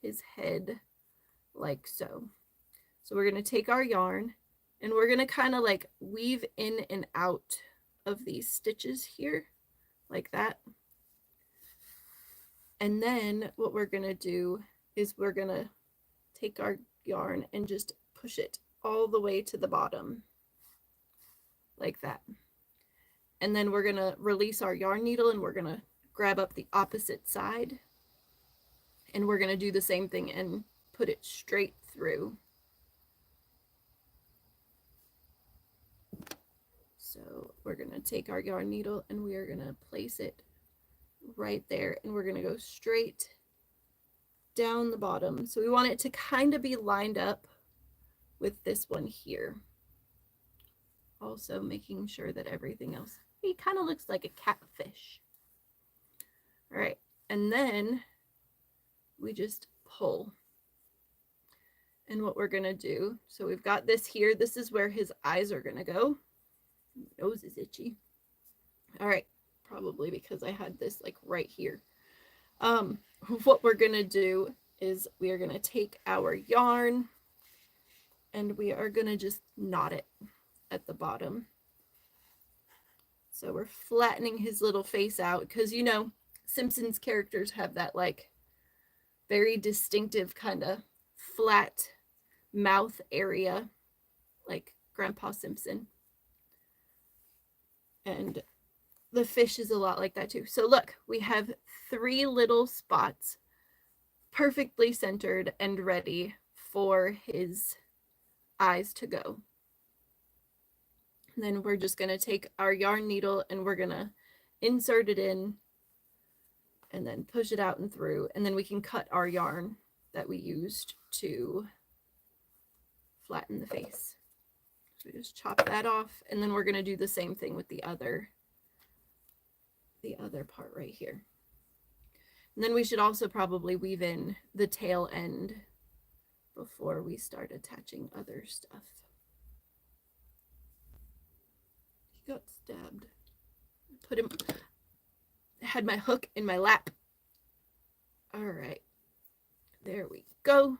his head like so. So we're going to take our yarn and we're going to kind of like weave in and out of these stitches here like that. And then what we're going to do is we're going to take our yarn and just push it all the way to the bottom like that. And then we're going to release our yarn needle and we're going to grab up the opposite side. And we're going to do the same thing and put it straight through. So we're going to take our yarn needle and we are going to place it right there. And we're going to go straight down the bottom. So we want it to kind of be lined up with this one here. Also making sure that everything else, he kind of looks like a catfish. All right. And then we just pull. And what we're going to do, so we've got this here. This is where his eyes are going to go. Nose is itchy. All right. Probably because I had this like right here. What we're going to do is we are going to take our yarn and we are going to just knot it at the bottom. So we're flattening his little face out because, you know, Simpsons characters have that like very distinctive kind of flat mouth area, like Grandpa Simpson. And the fish is a lot like that too. So look, we have 3 little spots perfectly centered and ready for his eyes to go. And then we're just going to take our yarn needle and we're going to insert it in and then push it out and through. And then we can cut our yarn that we used to flatten the face. So we just chop that off. And then we're going to do the same thing with the other part right here. And then we should also probably weave in the tail end before we start attaching other stuff. He got stabbed. Had my hook in my lap. All right, there we go.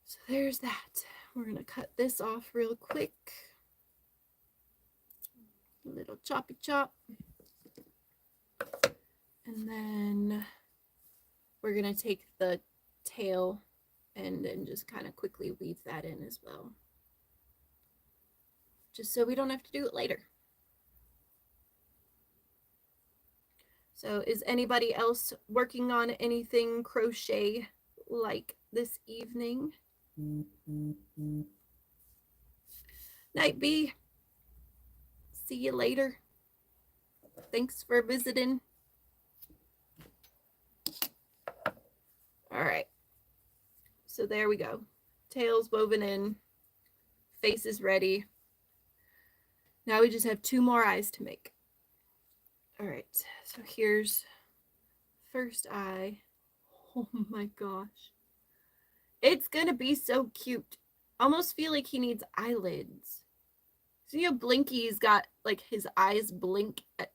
So there's that. We're gonna cut this off real quick. A little choppy chop. And then we're gonna take the tail end and just kind of quickly weave that in as well. Just so we don't have to do it later. So is anybody else working on anything crochet like this evening? Night B. See you later. Thanks for visiting. All right. So there we go. Tails woven in. Face is ready. Now we just have 2 more eyes to make. All right. So here's first eye. Oh my gosh. It's going to be so cute. Almost feel like he needs eyelids. So you know Blinky's got like his eyes blink at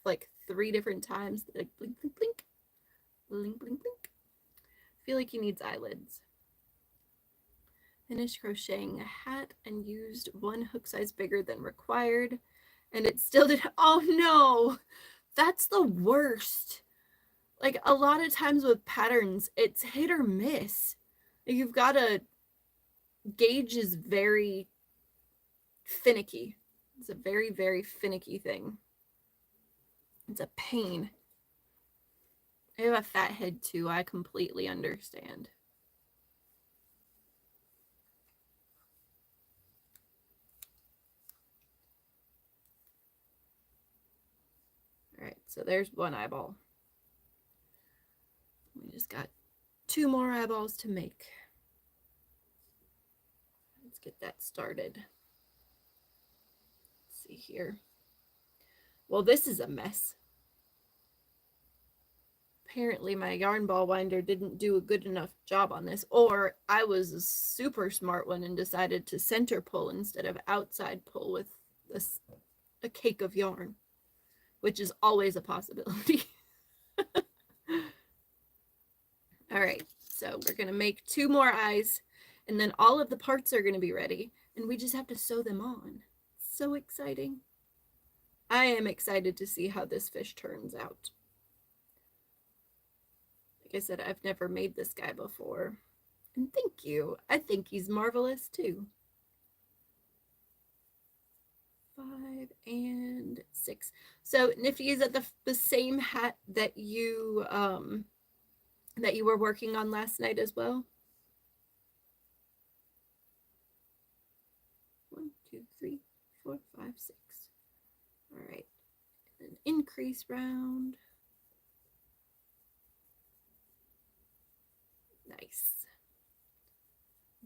like 3 different times. Like blink, blink, blink. Blink, blink, blink. I feel like he needs eyelids. Finished crocheting a hat and used 1 hook size bigger than required. And it still did. Oh no, that's the worst. Like a lot of times with patterns, it's hit or miss. You've got to gauge is very finicky. It's a very, very finicky thing. It's a pain. I have a fat head too. I completely understand. All right, so there's 1 eyeball. We just got 2 more eyeballs to make. Let's get that started. Let's see here. Well, this is a mess. Apparently my yarn ball winder didn't do a good enough job on this, or I was a super smart one and decided to center pull instead of outside pull with a cake of yarn, which is always a possibility. All right, so we're gonna make 2 more eyes, and then all of the parts are gonna be ready, and we just have to sew them on. So exciting. I am excited to see how this fish turns out. Like I said, I've never made this guy before. And thank you. I think he's marvelous too. 5 and 6. So Nifty, is that the same hat that you were working on last night as well? 1, 2, 3, 4, 5, 6. All right. And then increase round. Nice.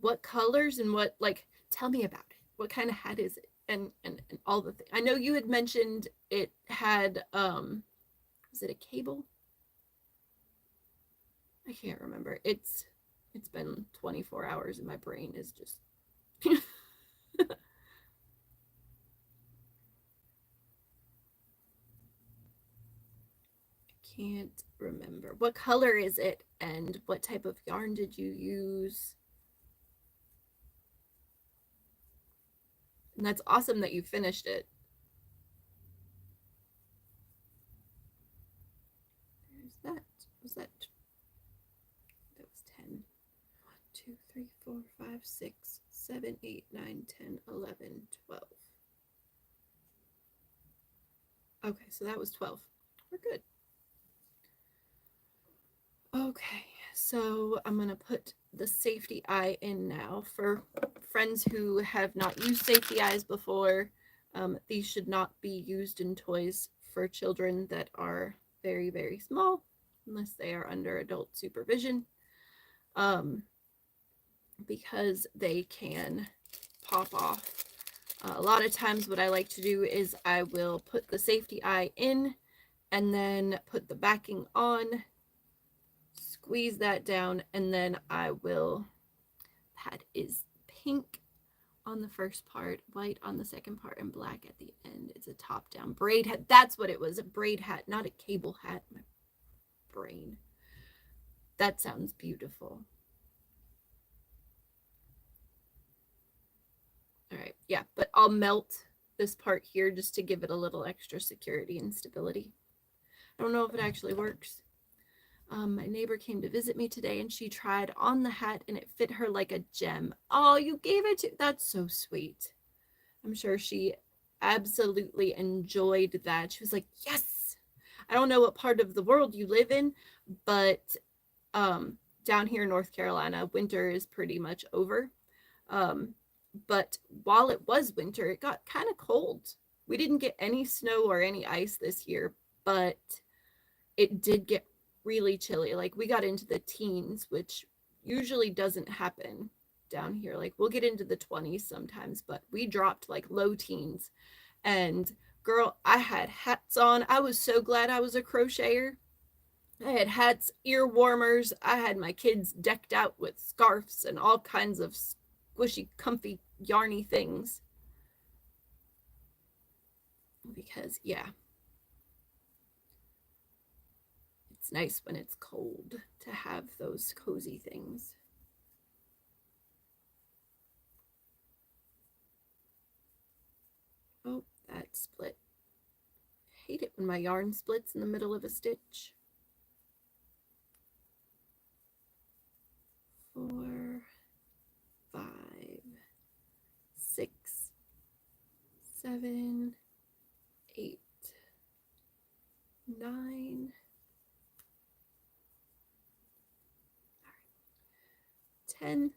What colors and what, like, tell me about it. What kind of hat is it? And all the things. I know you had mentioned it had was it a cable? I can't remember. It's been 24 hours and my brain is just can't remember. What color is it and what type of yarn did you use? And that's awesome that you finished it. There's that. Was that? That was 10. 1, 2, 3, 4, 5, 6, 7, 8, 9, 10, 11, 12. Okay, so that was 12. We're good. Okay, so I'm going to put the safety eye in now. For friends who have not used safety eyes before, these should not be used in toys for children that are very, very small, unless they are under adult supervision, because they can pop off. A lot of times what I like to do is I will put the safety eye in and then put the backing on, squeeze that down, and then I will, that is pink on the first part, white on the second part, and black at the end. It's a top down braid hat. That's what it was, a braid hat, not a cable hat. My brain. That sounds beautiful. All right, yeah, but I'll melt this part here just to give it a little extra security and stability. I don't know if it actually works. My neighbor came to visit me today and she tried on the hat and it fit her like a gem. Oh, you gave it to, that's so sweet. I'm sure she absolutely enjoyed that. She was like, yes. I don't know what part of the world you live in, but down here in North Carolina, winter is pretty much over. But while it was winter, it got kind of cold. We didn't get any snow or any ice this year, but it did get really chilly. Like we got into the teens, which usually doesn't happen down here. Like we'll get into the 20s sometimes, but we dropped like low teens. And girl, I had hats on. I was so glad I was a crocheter. I had hats, ear warmers. I had my kids decked out with scarves and all kinds of squishy, comfy, yarny things. Because, yeah, it's nice when it's cold to have those cozy things. Oh, that split. I hate it when my yarn splits in the middle of a stitch. 4, 5, 6, 7, 8, 9. 10,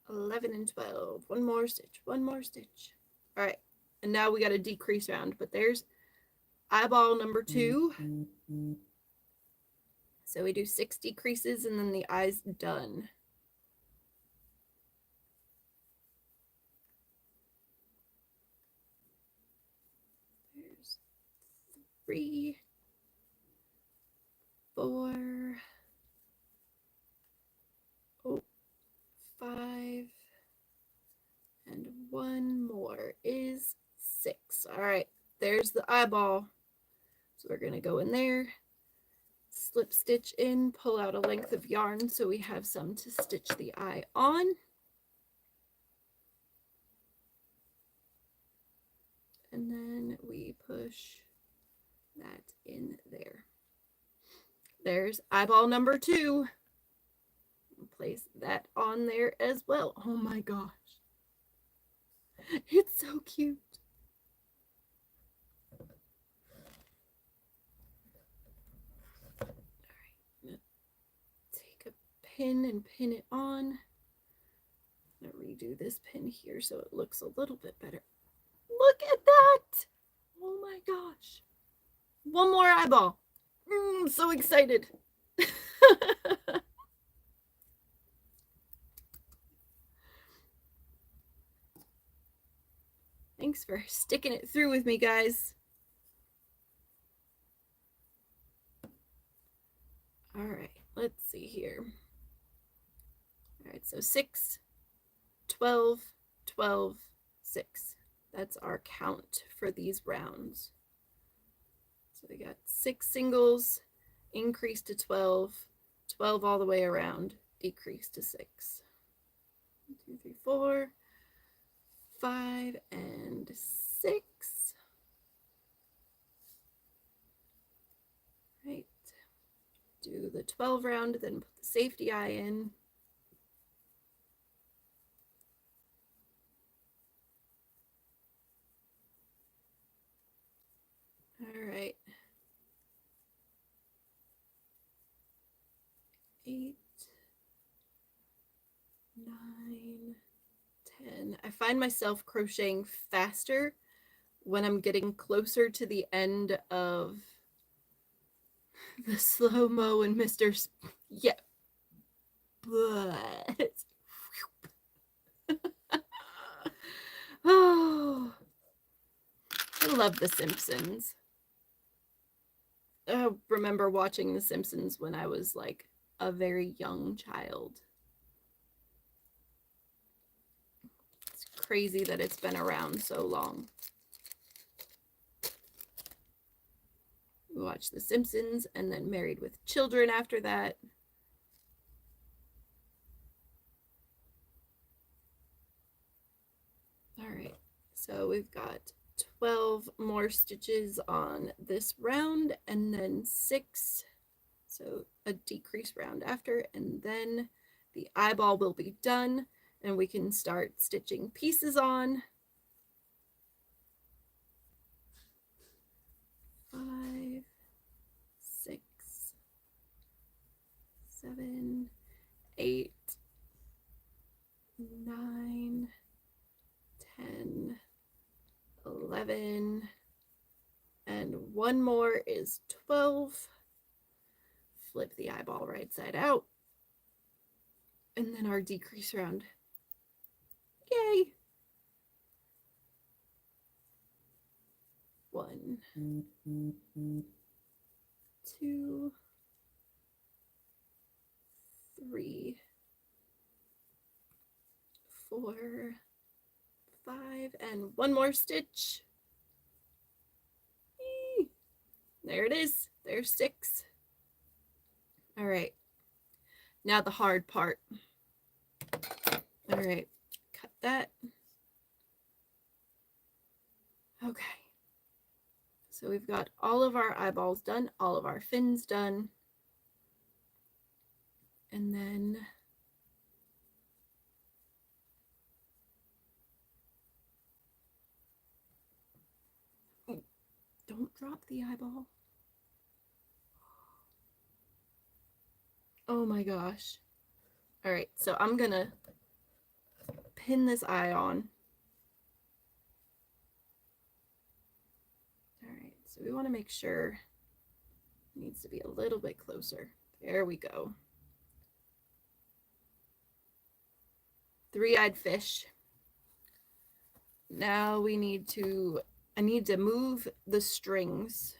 11, and 12. One more stitch, one more stitch. All right, and now we got a decrease round, but there's eyeball number 2. So we do 6 decreases and then the eye's done. There's 3, 4, 5, and 1 more is 6. All right, there's the eyeball. So we're gonna go in there, slip stitch in, pull out a length of yarn so we have some to stitch the eye on. And then we push that in there. There's eyeball number 2. Place that on there as well. Oh my gosh. It's so cute. All right, take a pin and pin it on. I'm gonna redo this pin here so it looks a little bit better. Look at that! Oh my gosh. One more eyeball. I'm so excited. Thanks for sticking it through with me, guys. All right, let's see here. All right, so 6, 12, 12, 6. That's our count for these rounds. So we got 6 singles, increase to 12, 12 all the way around, decrease to 6. 1, 2, 3, 4, 5, and 6. Right. Do the 12 round, then put the safety eye in. All right. 8, 9, 10. I find myself crocheting faster when I'm getting closer to the end of the slow-mo and Mr. Yeah. But oh, I love The Simpsons. I remember watching The Simpsons when I was like a very young child. It's crazy that it's been around so long. We watched The Simpsons and then Married with Children after that. All right, so we've got 12 more stitches on this round and then 6, so a decrease round after, and then the eyeball will be done and we can start stitching pieces on. 5, 6, 7, 8, 9, 10, 11, and 1 more is 12. Flip the eyeball right side out. And then our decrease round. Yay! 1, 2, 3, 4, 5, and 1 more stitch. Eee! There it is. There's 6. All right. Now the hard part. All right. Cut that. Okay. So we've got all of our eyeballs done, all of our fins done. And then don't drop the eyeball. Oh my gosh. All right, so I'm gonna pin this eye on. All right, so we want to make sure it needs to be a little bit closer. There we go. Three-eyed fish. Now I need to move the strings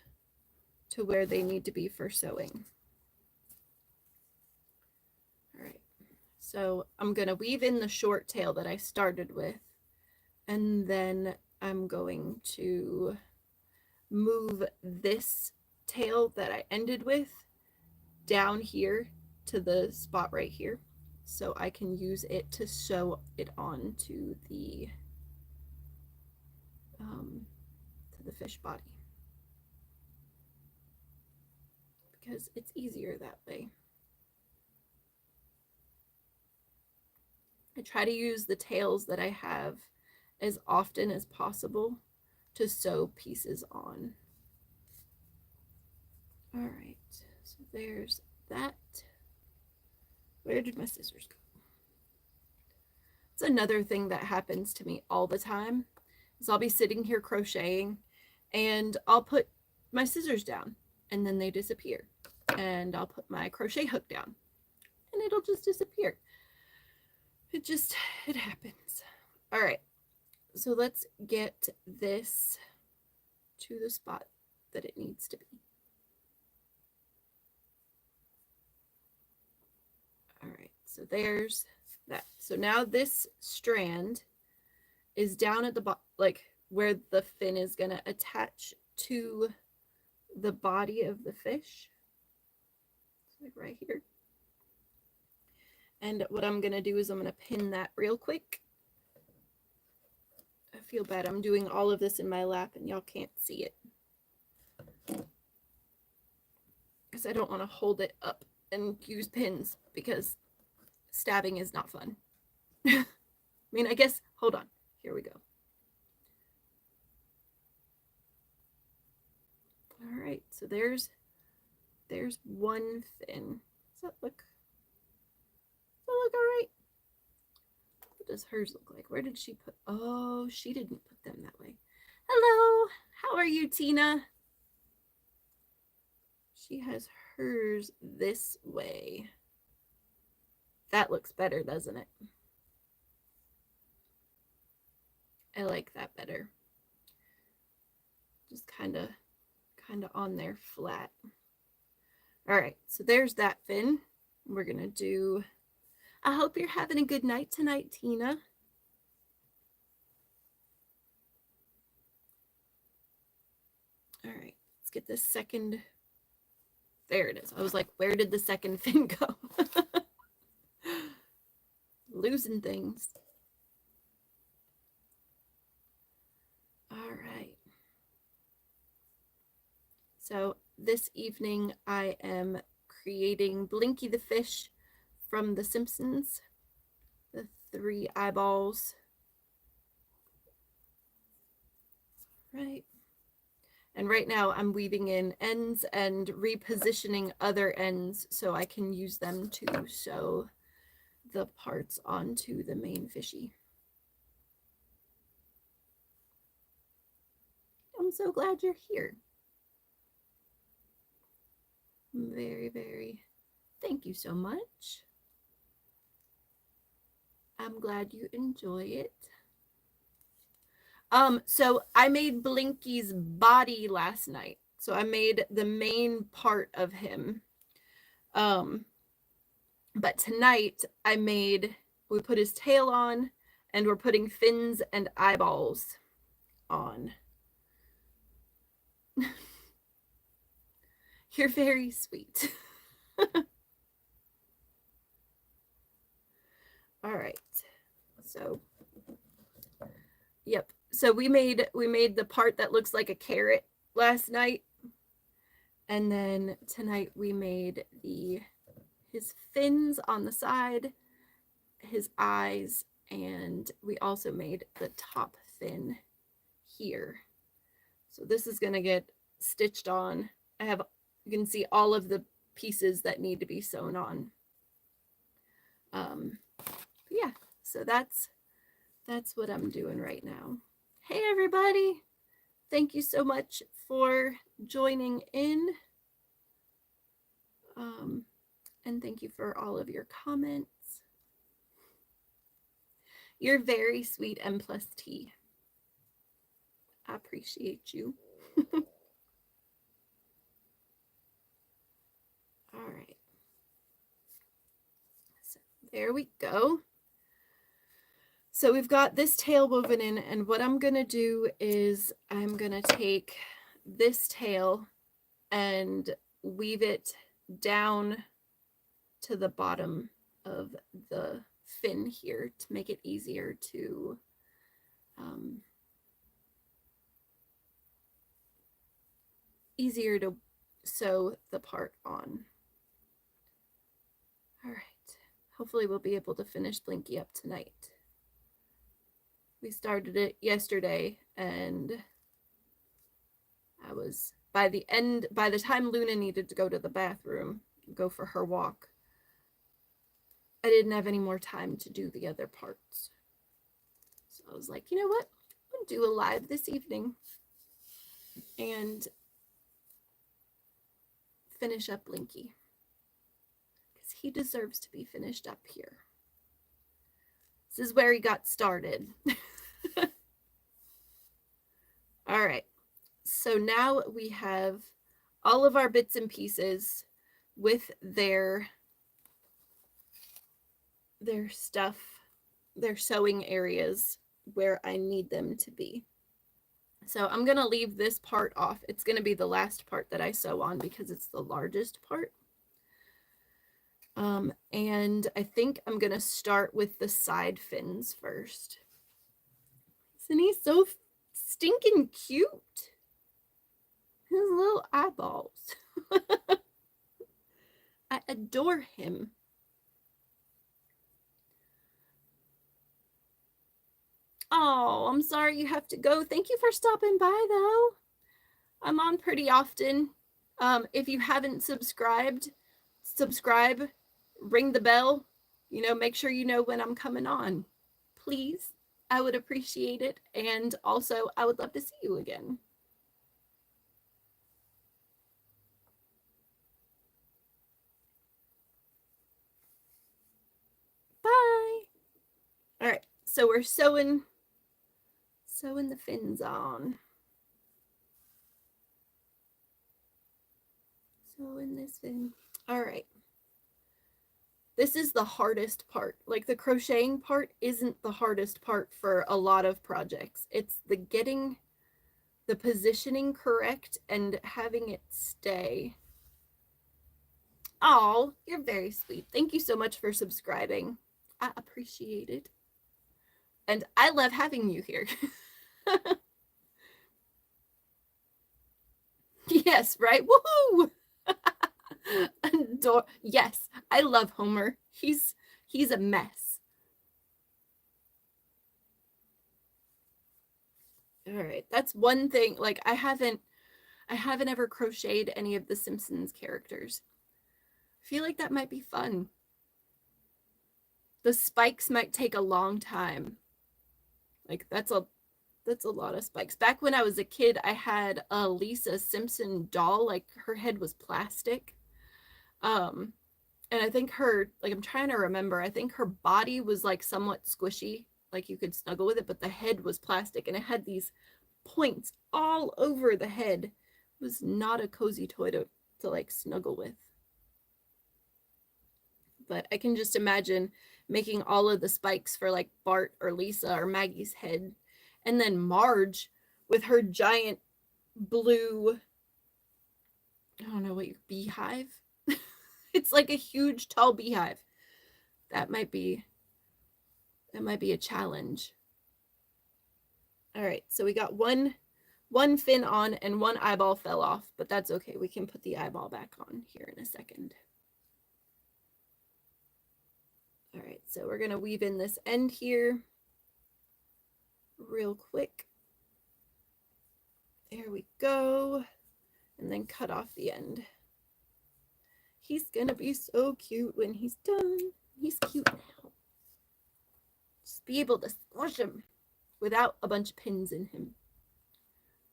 to where they need to be for sewing. All right, so I'm going to weave in the short tail that I started with, and then I'm going to move this tail that I ended with down here to the spot right here, so I can use it to sew it onto the fish body, because it's easier that way. I try to use the tails that I have as often as possible to sew pieces on. All right, so there's that. Where did my scissors go? It's another thing that happens to me all the time, is I'll be sitting here crocheting and I'll put my scissors down and then they disappear. And I'll put my crochet hook down and it'll just disappear. It happens. All right, so let's get this to the spot that it needs to be. All right, so there's that. So now this strand is down at the bottom, like where the fin is going to attach to the body of the fish. It's like right here. And what I'm going to do is I'm going to pin that real quick. I feel bad. I'm doing all of this in my lap and y'all can't see it, because I don't want to hold it up and use pins, because stabbing is not fun. I mean, I guess, hold on. Here we go. All right, so there's one fin. Does that look all right? What does hers look like? Where did she put? Oh, she didn't put them that way. Hello, how are you, Tina? She has hers this way. That looks better, doesn't it? I like that better. Just kind of on there flat. All right, so there's that fin. We're gonna do, I hope you're having a good night tonight, Tina. All right, let's get this second. There it is. I was like, where did the second fin go? Losing things. All right. So this evening I am creating Blinky the fish from The Simpsons, the 3 eyeballs. Right. And right now I'm weaving in ends and repositioning other ends so I can use them to sew the parts onto the main fishy. I'm so glad you're here. Very, very, thank you so much. I'm glad you enjoy it. So I made Blinky's body last night. So I made the main part of him. But tonight we put his tail on, and we're putting fins and eyeballs on. You're very sweet. All right. So, yep. So we made the part that looks like a carrot last night. And then tonight we made his fins on the side, his eyes, and we also made the top fin here. So this is going to get stitched on. You can see all of the pieces that need to be sewn on. Yeah, so that's what I'm doing right now. Hey everybody, thank you so much for joining in. And thank you for all of your comments. You're very sweet, M+T. I appreciate you. All right. So there we go. So we've got this tail woven in, and what I'm going to do is I'm going to take this tail and weave it down to the bottom of the fin here to make it easier to sew the part on. All right. Hopefully we'll be able to finish Blinky up tonight. We started it yesterday, and I was by the time Luna needed to go to the bathroom, go for her walk, I didn't have any more time to do the other parts. So I was like, you know what? I'm gonna do a live this evening and finish up Blinky, because he deserves to be finished up here. This is where he got started. All right, so now we have all of our bits and pieces with their stuff, their sewing areas where I need them to be. So I'm going to leave this part off. It's going to be the last part that I sew on because it's the largest part. And I think I'm going to start with the side fins first. Isn't he so stinking cute? His little eyeballs. I adore him. Oh, I'm sorry you have to go. Thank you for stopping by, though. I'm on pretty often. If you haven't subscribed, subscribe, ring the bell, make sure you know when I'm coming on. Please, I would appreciate it. And also, I would love to see you again. Bye. All right, so we're sewing the fins on. Sewing this fin. All right. This is the hardest part. Like, the crocheting part isn't the hardest part for a lot of projects. It's the getting the positioning correct and having it stay. Oh, you're very sweet. Thank you so much for subscribing. I appreciate it. And I love having you here. Yes, right? Woohoo! Yes, I love Homer. He's a mess. All right, that's one thing. Like, I haven't ever crocheted any of the Simpsons characters. I feel like that might be fun. The spikes might take a long time. Like, that's a lot of spikes. Back when I was a kid, I had a Lisa Simpson doll. Like, her head was plastic. And I think I'm trying to remember, I think her body was like somewhat squishy, like you could snuggle with it, but the head was plastic and it had these points all over the head. It was not a cozy toy to like snuggle with. But I can just imagine making all of the spikes for like Bart or Lisa or Maggie's head, and then Marge with her giant blue, I don't know what, beehive. It's like a huge tall beehive. That might be a challenge. All right, so we got one fin on and one eyeball fell off, but that's okay. We can put the eyeball back on here in a second. All right, so we're gonna weave in this end here real quick. There we go. And then cut off the end. He's gonna be so cute when he's done. He's cute now. Just be able to squish him without a bunch of pins in him.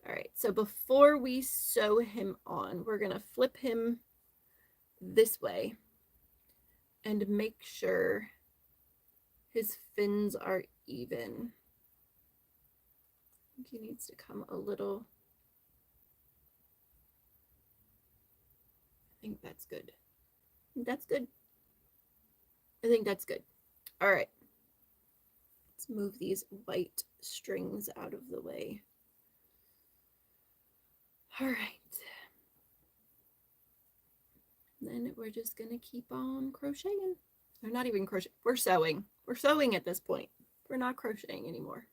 All right, so before we sew him on, we're gonna flip him this way. and make sure his fins are even. I think he needs to come a little. I think that's good. I think that's good. I think that's good. All right. Let's move these white strings out of the way. All right. Then we're just going to keep on crocheting. Or not even crochet. We're sewing. We're sewing at this point. We're not crocheting anymore.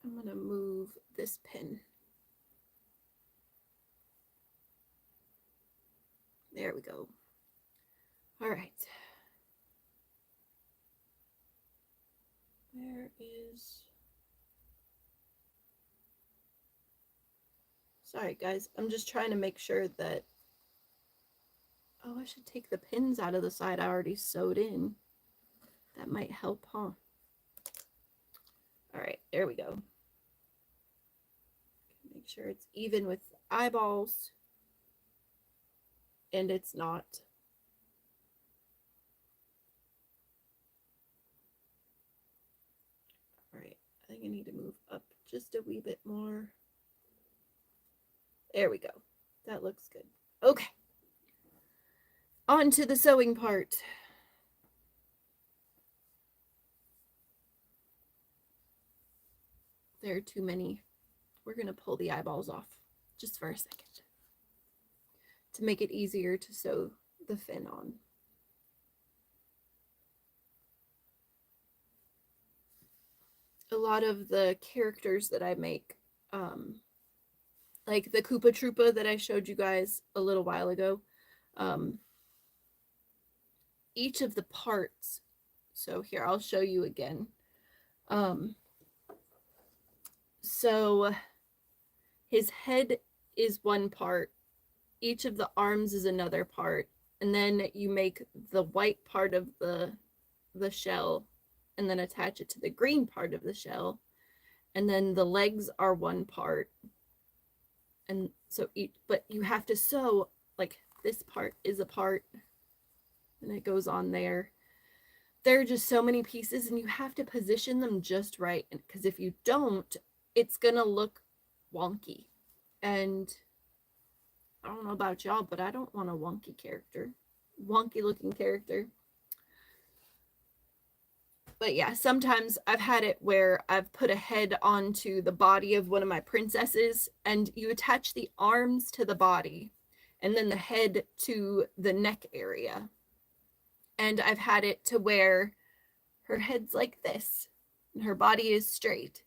I'm going to move this pin. There we go. All right. Where is... Sorry, guys. I'm just trying to make sure that... Oh, I should take the pins out of the side I already sewed in. That might help, huh? All right, there we go. Make sure it's even with the eyeballs. And it's not. All right, I think I need to move up just a wee bit more. There we go. That looks good. Okay. On to the sewing part. There are too many. We're going to pull the eyeballs off just for a second to make it easier to sew the fin on. A lot of the characters that I make, like the Koopa Troopa that I showed you guys a little while ago, each of the parts, so here, I'll show you again. So his head is one part, each of the arms is another part, and then you make the white part of the shell and then attach it to the green part of the shell, and then the legs are one part. And so but you have to sew, like this part is a part and it goes on there. There are just so many pieces and you have to position them just right, because if you don't, it's gonna look wonky. And I don't know about y'all, but I don't want a wonky looking character. But yeah, sometimes I've had it where I've put a head onto the body of one of my princesses, and you attach the arms to the body and then the head to the neck area. And I've had it to where her head's like this and her body is straight.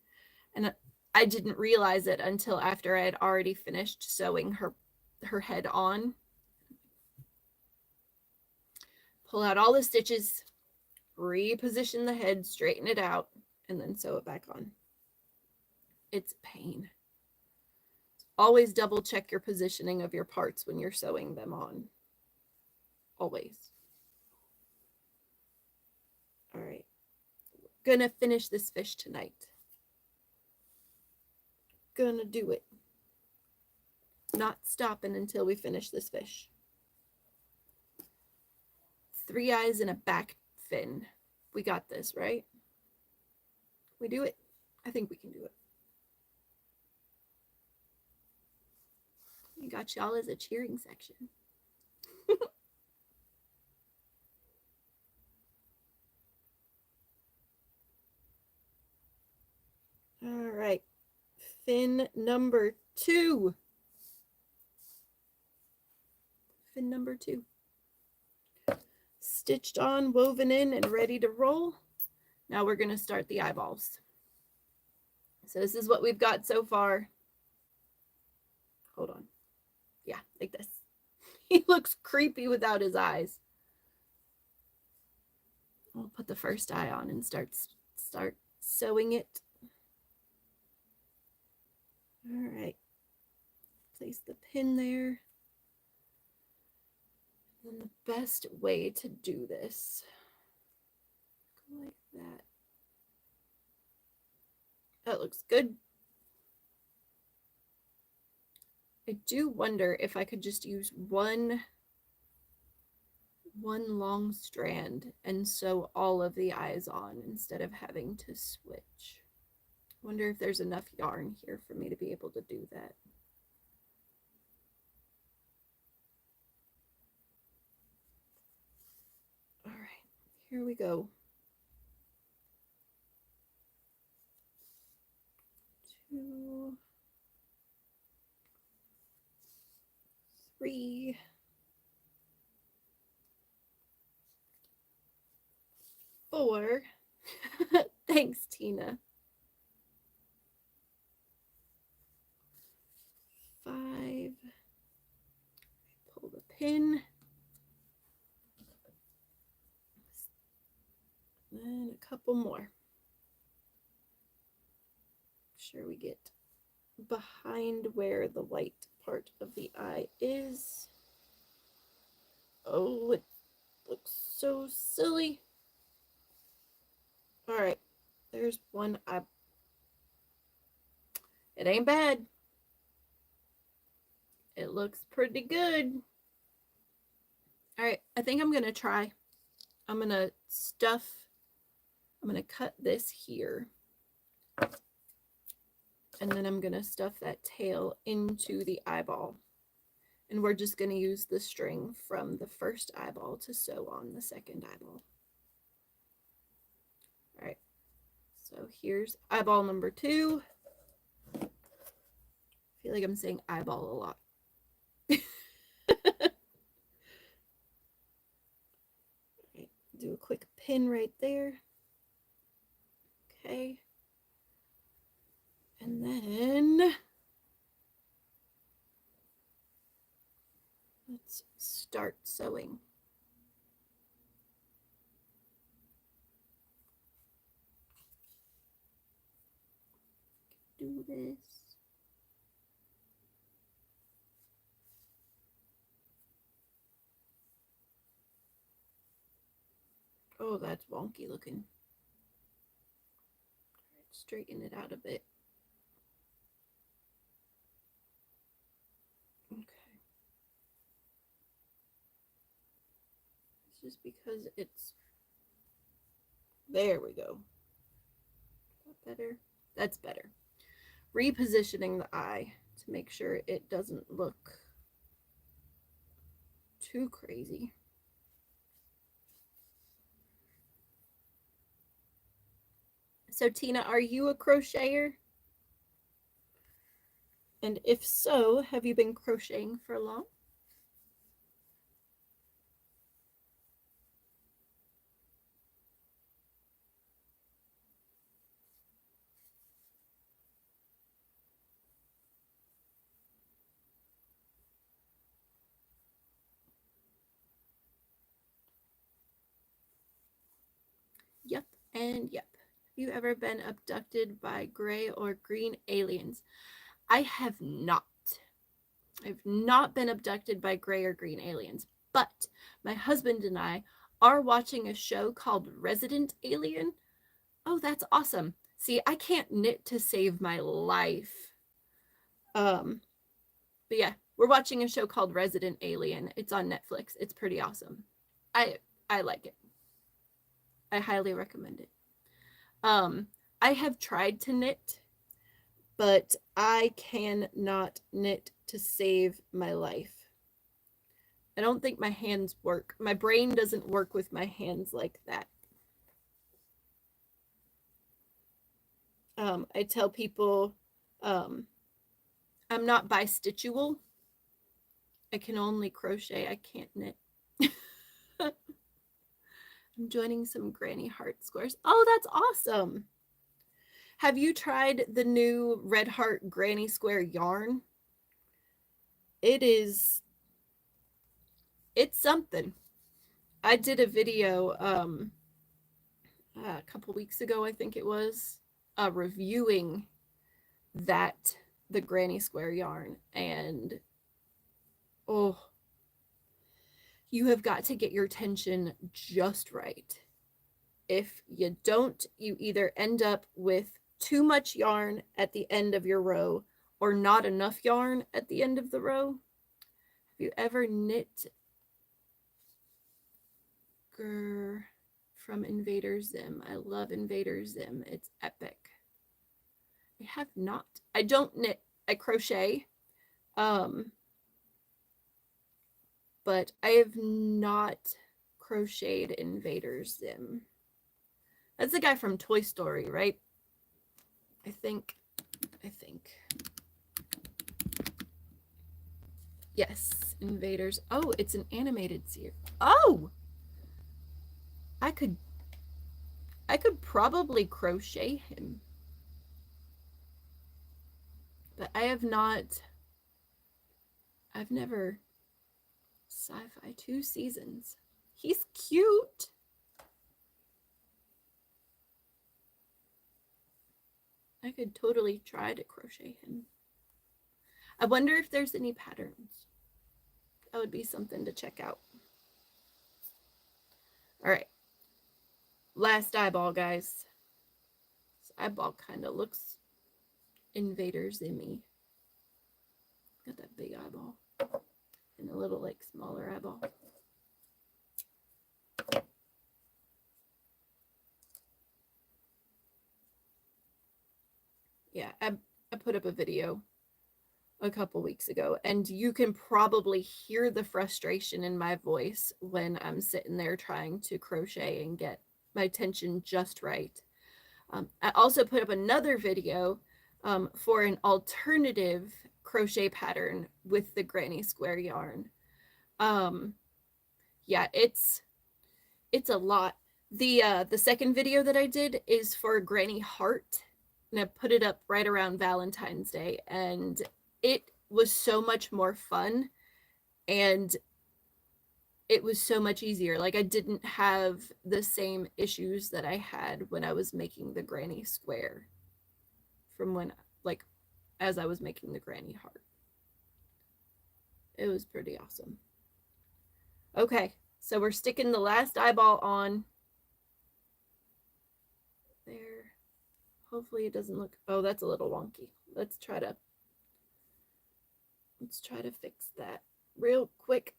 And I didn't realize it until after I had already finished sewing her head on. Pull out all the stitches, reposition the head, straighten it out, and then sew it back on. It's pain. Always double check your positioning of your parts when you're sewing them on. Always. All right. Gonna finish this fish tonight. Gonna do it. Not stopping until we finish this fish. 3 eyes and a back fin. We got this, right? We do it? I think we can do it. We got y'all as a cheering section. All right. Fin number 2. Fin number 2. Stitched on, woven in, and ready to roll. Now we're going to start the eyeballs. So this is what we've got so far. Hold on. Yeah, like this. He looks creepy without his eyes. I'll put the first eye on and start sewing it. All right. Place the pin there. And the best way to do this, go like that. That looks good. I do wonder if I could just use one long strand and sew all of the eyes on instead of having to switch. Wonder if there's enough yarn here for me to be able to do that. All right, here we go. 2, 3, 4. Thanks, Tina. 5. Pull the pin. And a couple more. Make sure we get behind where the white part of the eye is. Oh, it looks so silly. All right, there's one eye. It ain't bad. It looks pretty good. All right, I think I'm going to try. I'm going to cut this here. And then I'm going to stuff that tail into the eyeball. And we're just going to use the string from the first eyeball to sew on the second eyeball. All right, so here's eyeball number 2. I feel like I'm saying eyeball a lot. Right, do a quick pin right there. Okay. And then let's start sewing. Do this. Oh, that's wonky looking. All right, straighten it out a bit. Okay. It's just because it's... There we go. Is that better? That's better. Repositioning the eye to make sure it doesn't look too crazy. So Tina, are you a crocheter? And if so, have you been crocheting for long? Yep and yep. Have you ever been abducted by gray or green aliens? I have not. I've not been abducted by gray or green aliens, but my husband and I are watching a show called Resident Alien. Oh, that's awesome. See, I can't knit to save my life. But yeah, we're watching a show called Resident Alien. It's on Netflix. It's pretty awesome. I like it. I highly recommend it. I have tried to knit, but I cannot knit to save my life. I don't think my hands work. My brain doesn't work with my hands like that. I tell people I'm not bistitchual. I can only crochet. I can't knit. I'm joining some granny heart squares. Oh, that's awesome. Have you tried the new Red Heart Granny Square yarn? It's something. I did a video a couple weeks ago, I think it was, reviewing the Granny Square yarn, and oh, you have got to get your tension just right. If you don't, you either end up with too much yarn at the end of your row or not enough yarn at the end of the row. Have you ever knit from Invader Zim? I love Invader Zim. It's epic. I have not. I don't knit. I crochet. But I have not crocheted Invader Zim. That's the guy from Toy Story, right? I think. Yes, Invaders. Oh, it's an animated series. Oh! I could probably crochet him. But I have not. I've never. Sci-fi 2 seasons. He's cute. I could totally try to crochet him. I wonder if there's any patterns. That would be something to check out. All right. Last eyeball, guys. This eyeball kind of looks Invader Zimmy. Got that big eyeball and a little like smaller eyeball. Yeah, I put up a video a couple weeks ago, and you can probably hear the frustration in my voice when I'm sitting there trying to crochet and get my tension just right. I also put up another video for an alternative crochet pattern with the granny square yarn. Yeah, it's a lot. The second video that I did is for Granny Heart, and I put it up right around Valentine's Day, and it was so much more fun, and it was so much easier. Like, I didn't have the same issues that I had when I was making the Granny Square from when, like, as I was making the Granny Heart. It was pretty awesome. Okay, so we're sticking the last eyeball on there. Hopefully it doesn't look, oh, that's a little wonky. Let's try to fix that real quick.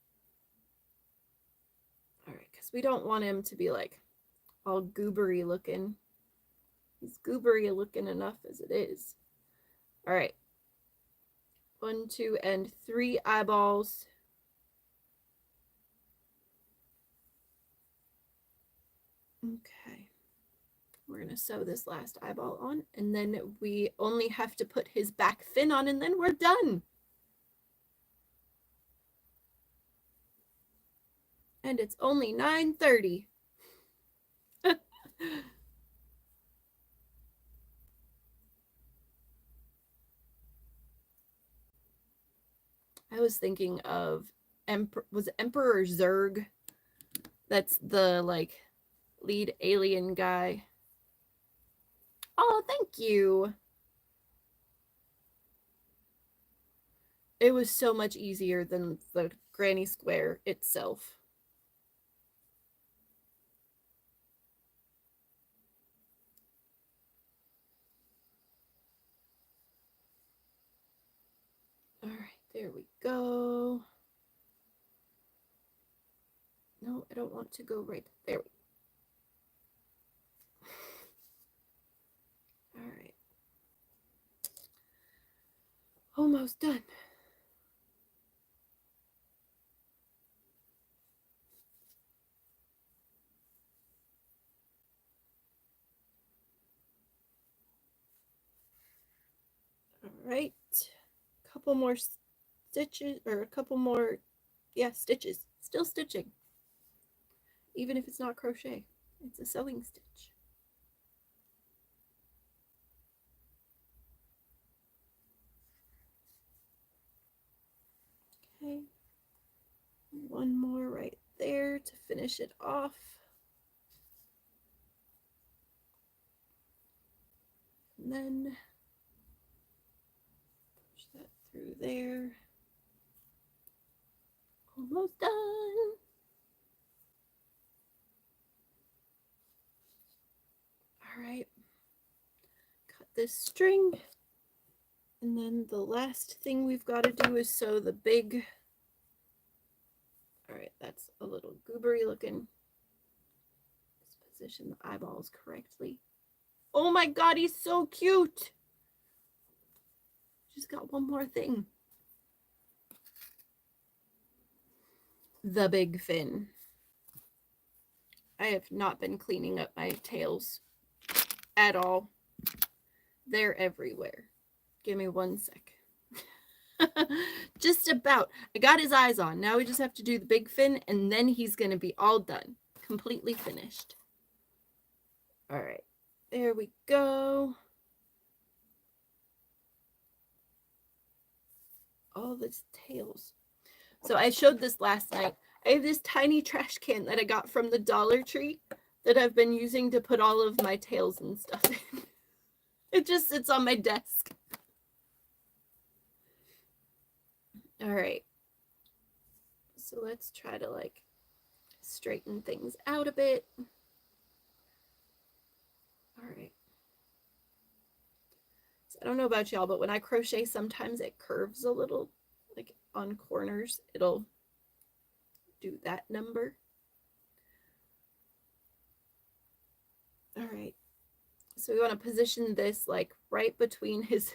All right, because we don't want him to be like all goobery looking. He's goobery looking enough as it is. All right. 1, 2, and 3 eyeballs. Okay. We're going to sew this last eyeball on, and then we only have to put his back fin on, and then we're done. And it's only 9:30. I was thinking of was Emperor Zurg? That's the like lead alien guy. Oh, thank you. It was so much easier than the Granny Square itself. All right, there we go. No, I don't want to go right there. All right. Almost done. All right. A couple more stitches, or a couple more, yeah, stitches. Still stitching. Even if it's not crochet, it's a sewing stitch. Okay. One more right there to finish it off. And then push that through there. Almost done. All right. Cut this string And then the last thing we've got to do is sew the big. All right, that's a little goobery looking. Let's position the eyeballs correctly. Oh my God, he's so cute. Just got one more thing. The big fin. I have not been cleaning up my tails at all. They're everywhere. Give me 1 sec. Just about. I got his eyes on. Now we just have to do the big fin, and then he's going to be all done. Completely finished. All right. There we go. All these tails. So I showed this last night. I have this tiny trash can that I got from the Dollar Tree that I've been using to put all of my tails and stuff in. It just sits on my desk. All right. So let's try to like straighten things out a bit. All right. So I don't know about y'all, but when I crochet, sometimes it curves a little, like on corners, it'll do that number. All right. So we want to position this like right between his,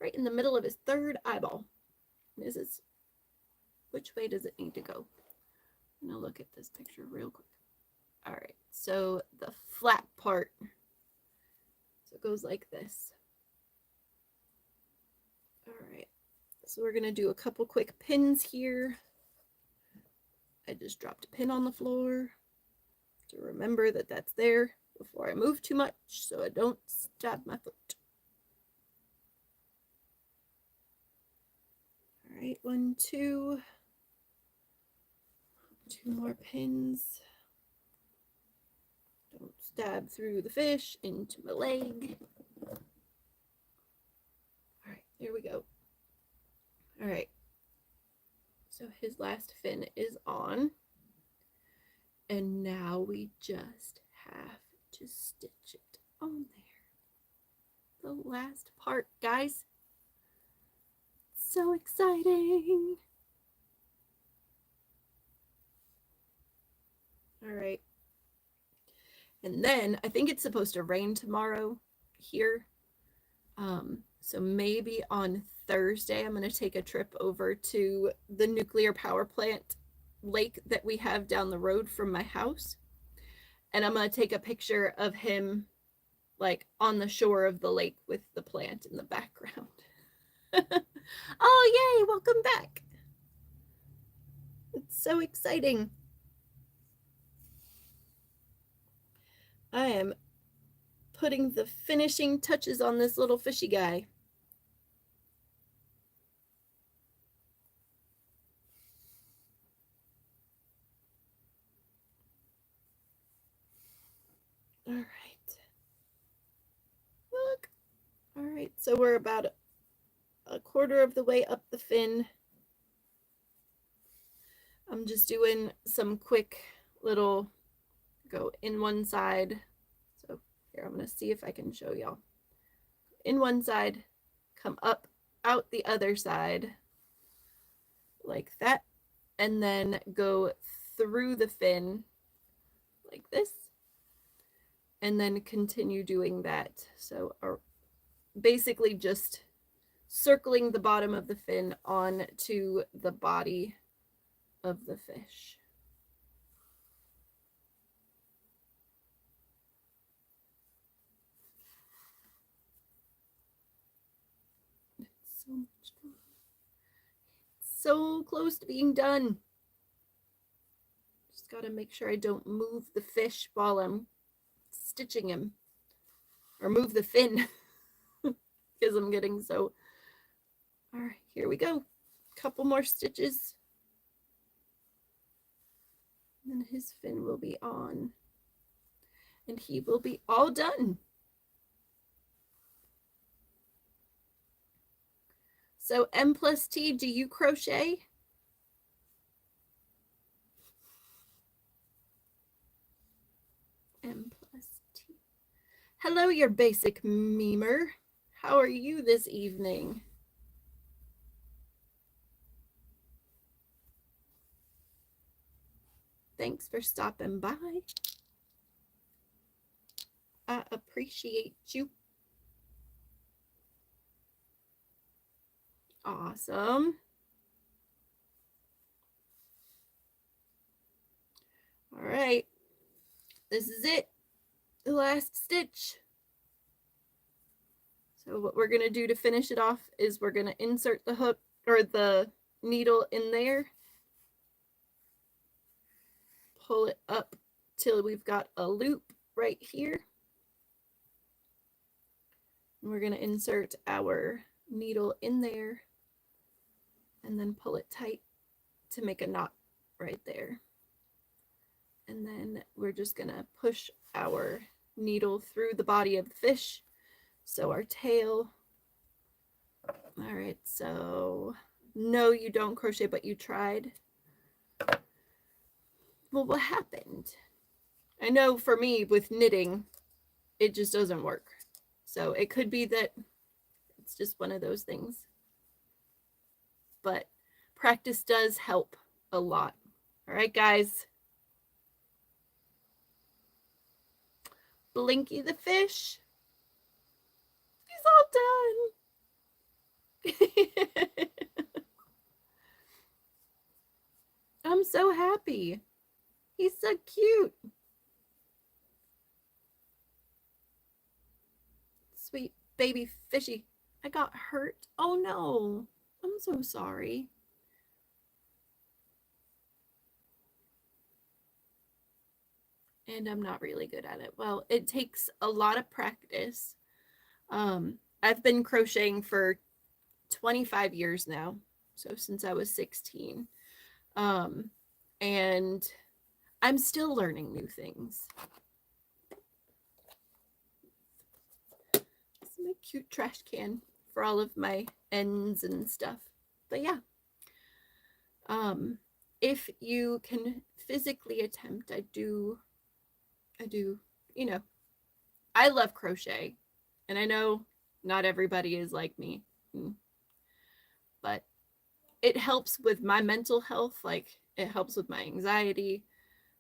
right in the middle of his third eyeball. This is, which way does it need to go? I'm gonna look at this picture real quick. All right, so the flat part, so it goes like this. All right, so we're gonna do a couple quick pins here. I just dropped a pin on the floor to remember that that's there before I move too much so I don't stab my foot. All right, 1, 2. 2 more pins. Don't stab through the fish into my leg. All right, there we go. All right. So his last fin is on. And now we just have to stitch it on there. The last part, guys. So exciting. All right. And then I think it's supposed to rain tomorrow here. So maybe on Thursday, I'm going to take a trip over to the nuclear power plant lake that we have down the road from my house. And I'm going to take a picture of him like on the shore of the lake with the plant in the background. Oh, yay, welcome back. It's so exciting. I am putting the finishing touches on this little fishy guy. All right. Look. All right, so we're about a quarter of the way up the fin. I'm just doing some quick little go in one side. So here, I'm going to see if I can show y'all. In one side, come up, out the other side, like that, and then go through the fin like this, and then continue doing that. So basically just circling the bottom of the fin onto the body of the fish. It's so much fun. It's so close to being done. Just got to make sure I don't move the fish while I'm stitching him, or move the fin because I'm getting so. All right, here we go. Couple more stitches. And then his fin will be on. And he will be all done. So M+T, do you crochet? M+T. Hello, your basic memer. How are you this evening? Thanks for stopping by. I appreciate you. Awesome. All right. This is it. The last stitch. So what we're going to do to finish it off is we're going to insert the hook or the needle in there. Pull it up till we've got a loop right here. And we're going to insert our needle in there and then pull it tight to make a knot right there. And then we're just going to push our needle through the body of the fish. So our tail. All right, so no, you don't crochet, but you tried. Well, what happened? I know for me with knitting, it just doesn't work. So it could be that it's just one of those things. But practice does help a lot. All right, guys. Blinky the fish. He's all done. I'm so happy. He's so cute. Sweet baby fishy. I got hurt. Oh no. I'm so sorry. And I'm not really good at it. Well, it takes a lot of practice. I've been crocheting for 25 years now. So since I was 16. And I'm still learning new things. It's my cute trash can for all of my ends and stuff. But yeah. If you can physically attempt, I do, you know, I love crochet. And I know not everybody is like me. But it helps with my mental health. Like, it helps with my anxiety.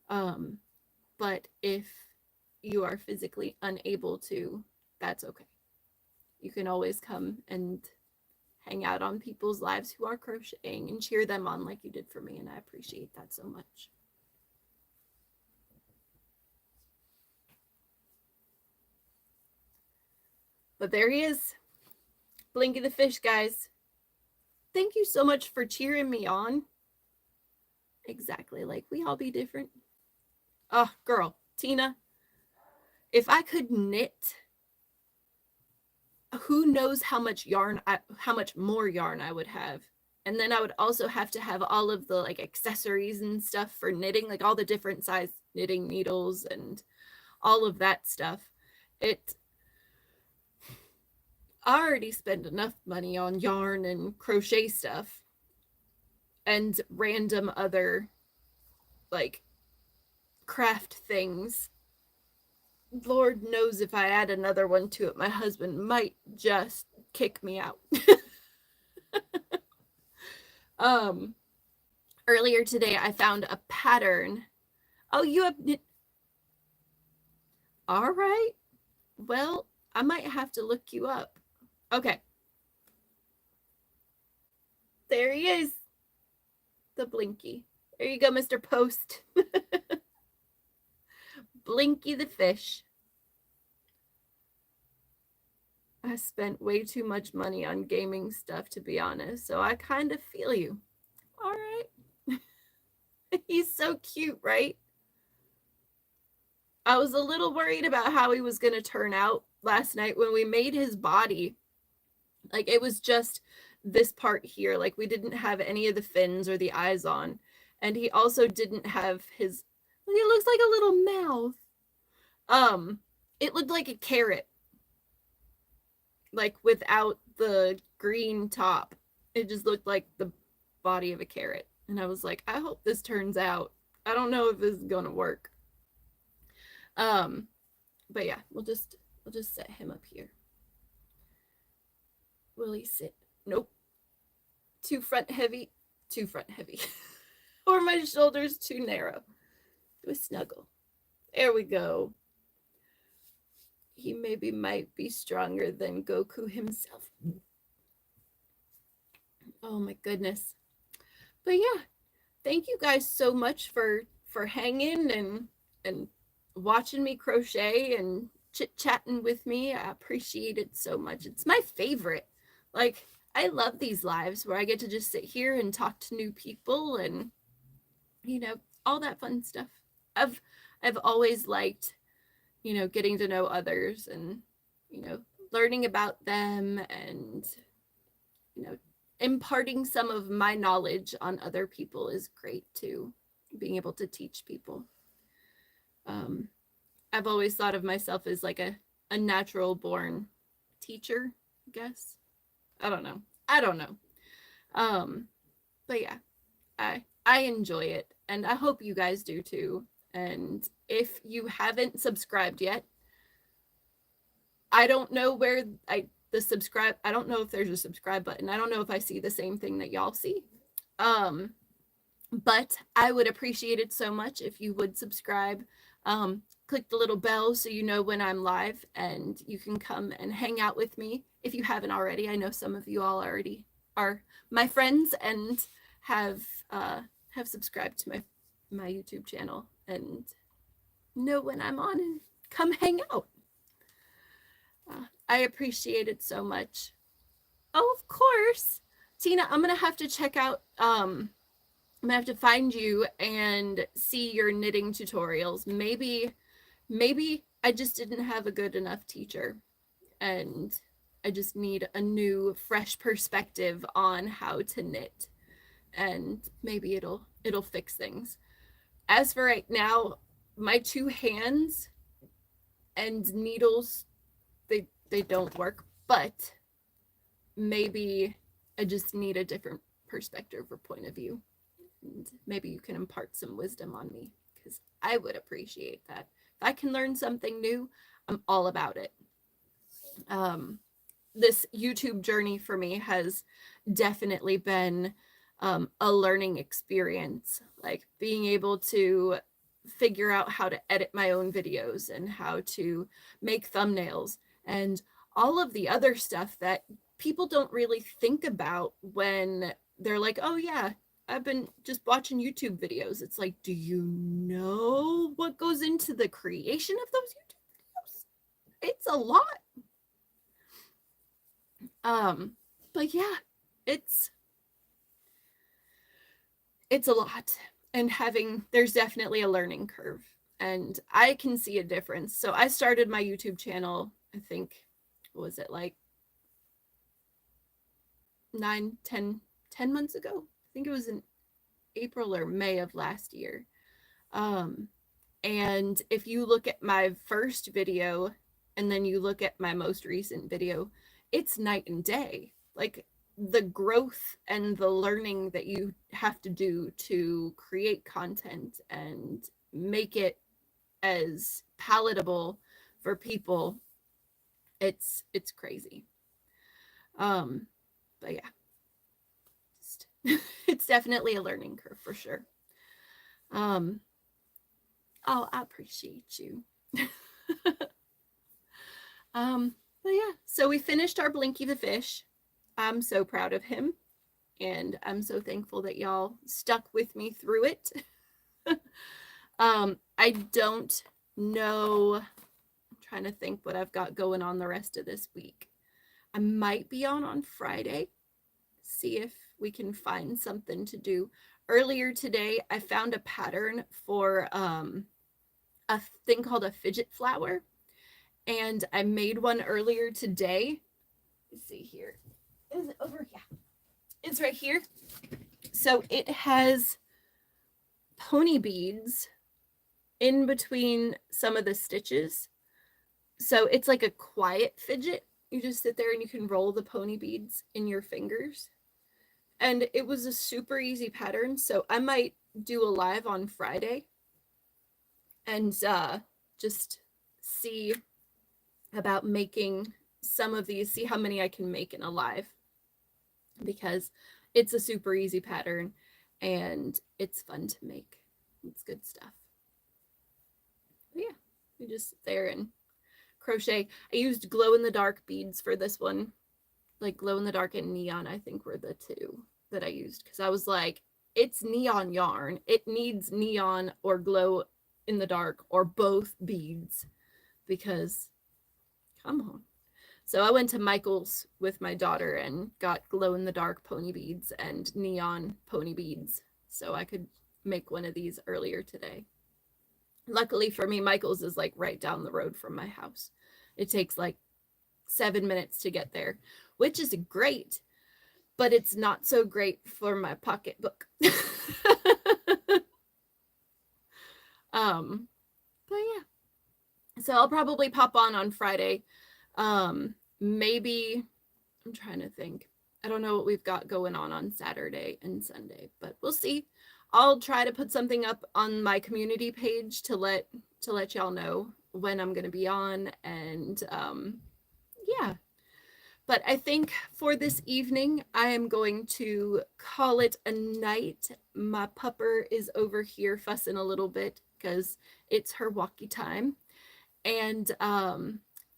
But if you are physically unable to, that's okay. You can always come and hang out on people's lives who are crocheting and cheer them on like you did for me. And I appreciate that so much. But there he is. Blinky the fish, guys. Thank you so much for cheering me on. Exactly. Like, we all be different. Oh, girl, Tina, if I could knit, who knows how much more yarn I would have. And then I would also have to have all of the like accessories and stuff for knitting, like all the different size knitting needles and all of that stuff. I already spend enough money on yarn and crochet stuff and random other like craft things. Lord knows if I add another one to it, my husband might just kick me out. Earlier today, I found a pattern. Oh, you have knit. All right. Well, I might have to look you up. Okay. There he is. The Blinky. There you go, Mr. Post. Blinky the fish. I spent way too much money on gaming stuff, to be honest, so I kind of feel you. All right. He's so cute, right? I was a little worried about how he was going to turn out last night when we made his body. Like, it was just this part here. Like, we didn't have any of the fins or the eyes on. And he also didn't have his, it looks like a little mouth. It looked like a carrot. Like, without the green top. It just looked like the body of a carrot. And I was like, I hope this turns out. I don't know if this is gonna work. But yeah, we'll just set him up here. Will he sit? Nope. Too front heavy. Too front heavy. Or my shoulders too narrow. Do a snuggle. There we go. He maybe might be stronger than Goku himself. Oh my goodness. But yeah, thank you guys so much for hanging and watching me crochet and chit-chatting with me. I appreciate it so much. It's my favorite. Like, I love these lives where I get to just sit here and talk to new people and, you know, all that fun stuff. I've always liked, you know, getting to know others and, you know, learning about them and, you know, imparting some of my knowledge on other people is great too. Being able to teach people. I've always thought of myself as like a natural born teacher, I guess. I don't know. But yeah, I enjoy it and I hope you guys do too. And if you haven't subscribed yet, I don't know where the subscribe, I don't know if there's a subscribe button. I don't know if I see the same thing that y'all see. But I would appreciate it so much if you would subscribe. Click the little bell so you know when I'm live and you can come and hang out with me if you haven't already. I know some of you all already are my friends and have subscribed to my YouTube channel and know when I'm on and come hang out. I appreciate it so much. Oh, of course. Tina, I'm going to have to check out, I'm going to have to find you and see your knitting tutorials. Maybe I just didn't have a good enough teacher and I just need a new, fresh perspective on how to knit. And maybe it'll fix things. As for right now, my two hands and needles, they don't work, but maybe I just need a different perspective or point of view. And maybe you can impart some wisdom on me because I would appreciate that. If I can learn something new, I'm all about it. This YouTube journey for me has definitely been a learning experience, like being able to figure out how to edit my own videos and how to make thumbnails and all of the other stuff that people don't really think about when they're like, oh yeah, I've been just watching YouTube videos. It's like, do you know what goes into the creation of those YouTube videos? It's a lot. But yeah, it's a lot. And there's definitely a learning curve. And I can see a difference. So I started my YouTube channel, I think, what was it, like 10 months ago? I think it was in April or May of last year. And if you look at my first video and then you look at my most recent video, it's night and day. Like the growth and the learning that you have to do to create content and make it as palatable for people, it's crazy. But yeah, it's definitely a learning curve for sure. Oh, I appreciate you. But yeah, so we finished our Blinky the fish. I'm so proud of him, and I'm so thankful that y'all stuck with me through it. I don't know. I'm trying to think what I've got going on the rest of this week. I might be on Friday. See if we can find something to do. Earlier today, I found a pattern for a thing called a fidget flower, and I made one earlier today. Let's see here. Is it over? Yeah, it's right here. So it has pony beads in between some of the stitches. So it's like a quiet fidget. You just sit there and you can roll the pony beads in your fingers. And it was a super easy pattern. So I might do a live on Friday and just see about making some of these, see how many I can make in a live, because it's a super easy pattern and it's fun to make. It's good stuff. But yeah, we just sit there and crochet. I used glow in the dark beads for this one. Like glow in the dark and neon, I think, were the two that I used, because I was like, it's neon yarn. It needs neon or glow in the dark or both beads, because come on. So I went to Michael's with my daughter and got glow in the dark pony beads and neon pony beads so I could make one of these earlier today. Luckily for me, Michael's is like right down the road from my house. It takes like 7 minutes to get there, which is great, but it's not so great for my pocketbook. But yeah, so I'll probably pop on Friday. Maybe, I'm trying to think. I don't know what we've got going on Saturday and Sunday, but we'll see. I'll try to put something up on my community page to let y'all know when I'm going to be on, and yeah. But I think for this evening, I am going to call it a night. My pupper is over here fussing a little bit because it's her walkie time. And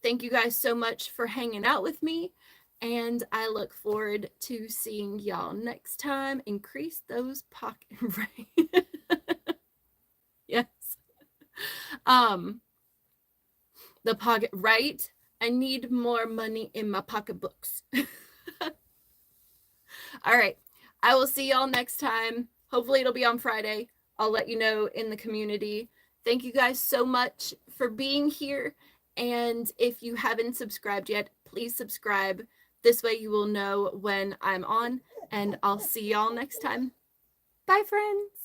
thank you guys so much for hanging out with me. And I look forward to seeing y'all next time. Increase those pocket, right? Yes. The pocket, right? I need more money in my pocketbooks. All right. I will see y'all next time. Hopefully it'll be on Friday. I'll let you know in the community. Thank you guys so much for being here. And if you haven't subscribed yet, please subscribe. This way you will know when I'm on. And I'll see y'all next time. Bye, friends.